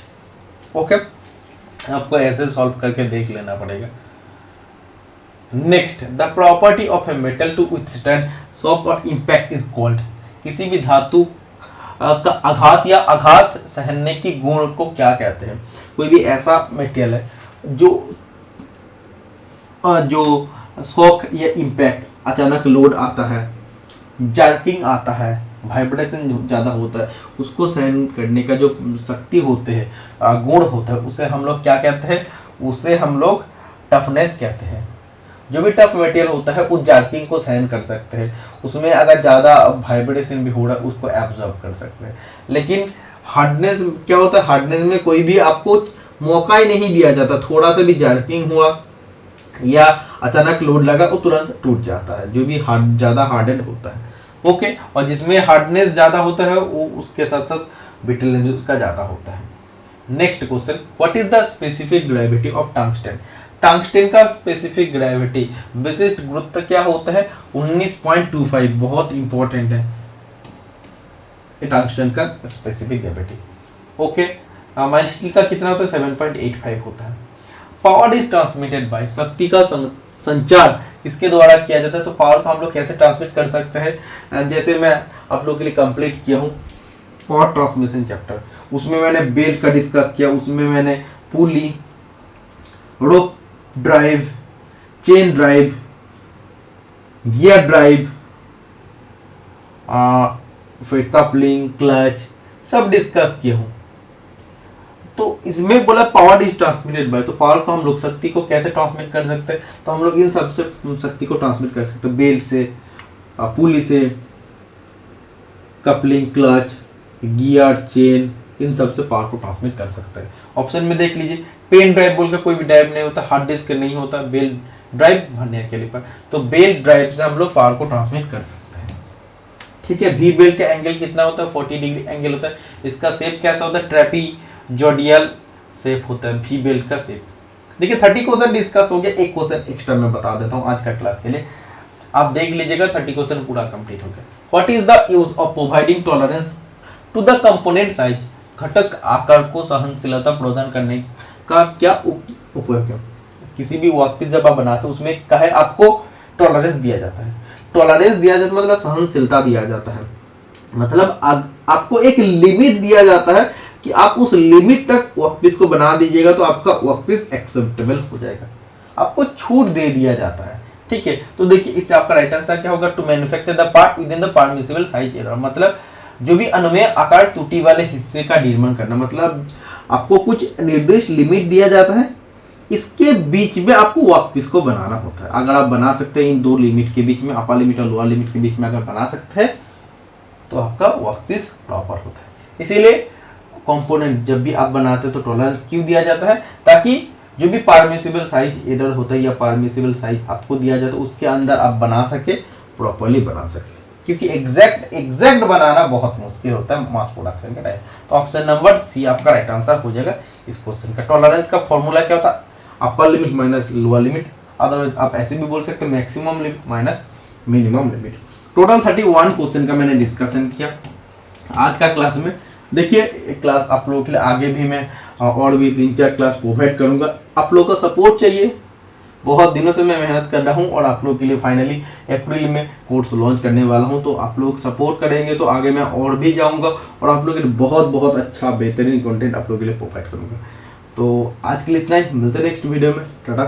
ओके, आपको ऐसे सॉल्व करके देख लेना पड़ेगा। Next, the property of a metal to withstand shock और इम्पैक्ट इज कॉल्ड। किसी भी धातु का आघात या आघात सहने की गुण को क्या कहते हैं। कोई भी ऐसा मटेरियल है जो शॉक या इम्पैक्ट, अचानक लोड आता है, जर्किंग आता है, वाइब्रेशन ज़्यादा होता है, उसको सहन करने का जो शक्ति होते हैं, गुण होता है, उसे हम लोग क्या कहते हैं, उसे हम लोग टफनेस कहते हैं। जो भी टफ मटेरियल होता है उस जर्किंग को सहन कर सकते हैं, उसमें अगर ज़्यादा वाइब्रेशन भी हो रहा है उसको एब्जॉर्ब कर सकते हैं। लेकिन हार्डनेस क्या होता है, हार्डनेस में कोई भी आपको मौका ही नहीं दिया जाता, थोड़ा सा भी जर्किंग हुआ या अचानक लोड लगा वो तुरंत टूट जाता है, जो भी ज़्यादा हार्डेड होता है। ओके, और जिसमें हार्डनेस ज़्यादा होता है वो उसके साथ साथ ब्रिटलनेस उसका ज़्यादा होता है। Next question, what is the specific gravity of tungsten. Tungsten का स्पेसिफिक ग्रेविटी, विशिष्ट गुरुत्व क्या होता है, 19.25, बहुत इंपॉर्टेंट है टंगस्टन का specific gravity. Okay, mild steel का कितना होता है, 7.85 होता है। पावर इज ट्रांसमिटेड बाय, शक्ति का संचार किसके द्वारा किया जाता है। तो पावर को हम लोग कैसे ट्रांसमिट कर सकते हैं, जैसे मैं आप लोगों के लिए कंप्लीट किया हूँ पावर ट्रांसमिशन चैप्टर, उसमें मैंने बेल्ट का डिस्कस किया, उसमें मैंने pulley, rope drive, chain drive, gear drive, फिर कपलिंग, क्लच सब डिस्कस किया हूँ। तो इसमें बोला पावर इज ट्रांसमिटेड बाय, तो पावर को हम लोग शक्ति को कैसे ट्रांसमिट कर सकते हैं, तो हम लोग इन सबसे शक्ति को ट्रांसमिट कर सकते हैं, बेल्ट से, पुली से, कपलिंग, क्लच, गियर, चेन, इन सबसे पावर को ट्रांसमिट कर सकते हैं। ऑप्शन में देख लीजिए, पेन ड्राइव बोल के कोई भी ड्राइव नहीं होता, हार्ड डिस्क नहीं होता, बेल्ट ड्राइव भरने के लिए, तो बेल्ट ड्राइव से हम लोग पावर को ट्रांसमिट कर सकते हैं। ठीक है, वी बेल्ट का एंगल कितना होता है, 40 डिग्री एंगल होता है। इसका शेप कैसा होता है, ट्रेपीजोडियल शेप होता है वी बेल्ट का शेप। देखिए 30 क्वेश्चन डिस्कस हो गया, एक क्वेश्चन एक्स्ट्रा मैं बता देता हूँ आज का क्लास के लिए, आप देख लीजिएगा, 30 क्वेश्चन पूरा कंप्लीट हो गया। What is the use of providing tolerance to the component size, घटक आकार को सहनशीलता प्रदान करने का क्या उपयोग है। किसी भी वर्कपीस जब आप बनाते हो उसमें क्या है, आपको टॉलरेंस दिया जाता है। टॉलरेंस दिया जाता है मतलब सहनशीलता दिया जाता है, मतलब आपको एक लिमिट दिया जाता है कि आप उस लिमिट तक वर्कपीस को बना दीजिएगा तो आपका वर्कपीस एक्सेप्टेबल हो जाएगा, आपको छूट दे दिया जाता है। ठीक है, तो देखिए इससे आपका राइट आंसर क्या होगा, to manufacture the part within the permissible size error, मतलब जो भी अनुमेय आकार त्रुटि वाले हिस्से का निर्माण करना, मतलब आपको कुछ निर्दिष्ट लिमिट दिया जाता है इसके बीच में आपको वर्कपीस को बनाना होता है। अगर आप बना सकते हैं इन दो लिमिट के बीच में, अपर लिमिट और लोअर लिमिट के बीच में अगर बना सकते हैं तो आपका वर्कपीस प्रॉपर होता है। इसीलिए कंपोनेंट जब भी आप बनाते हैं तो टॉलरेंस क्यों दिया जाता है, ताकि जो भी परमिसिबल साइज एरर होता है या परमिसिबल साइज आपको दिया जाता है उसके अंदर आप बना सके, प्रॉपर्ली बना सके, क्योंकि एग्जैक्ट बनाना बहुत मुश्किल होता है मास प्रोडक्शन के टाइम। तो ऑप्शन नंबर सी आपका राइट आंसर हो जाएगा इस क्वेश्चन का। टॉलरेंस का फॉर्मूला क्या होता है, upper limit minus lower limit, otherwise आप ऐसे भी बोल सकते हैं maximum limit minus minimum limit. Total 31 question का मैंने डिस्कशन किया आज का क्लास में। देखिए क्लास आप लोगों के लिए आगे भी मैं और भी 3-4 क्लास प्रोवाइड करूंगा। आप लोगों का सपोर्ट चाहिए, बहुत दिनों से मैं मेहनत कर रहा हूं और आप लोगों के लिए फाइनली अप्रैल में कोर्स लॉन्च करने वाला हूं। तो आप लोग सपोर्ट करेंगे तो आगे मैं और भी जाऊंगा और आप लोगों के लिए बहुत अच्छा बेहतरीन कंटेंट आप लोगों के लिए प्रोवाइड करूंगा। तो आज के लिए इतना ही, मिलते हैं नेक्स्ट वीडियो में। टाटा।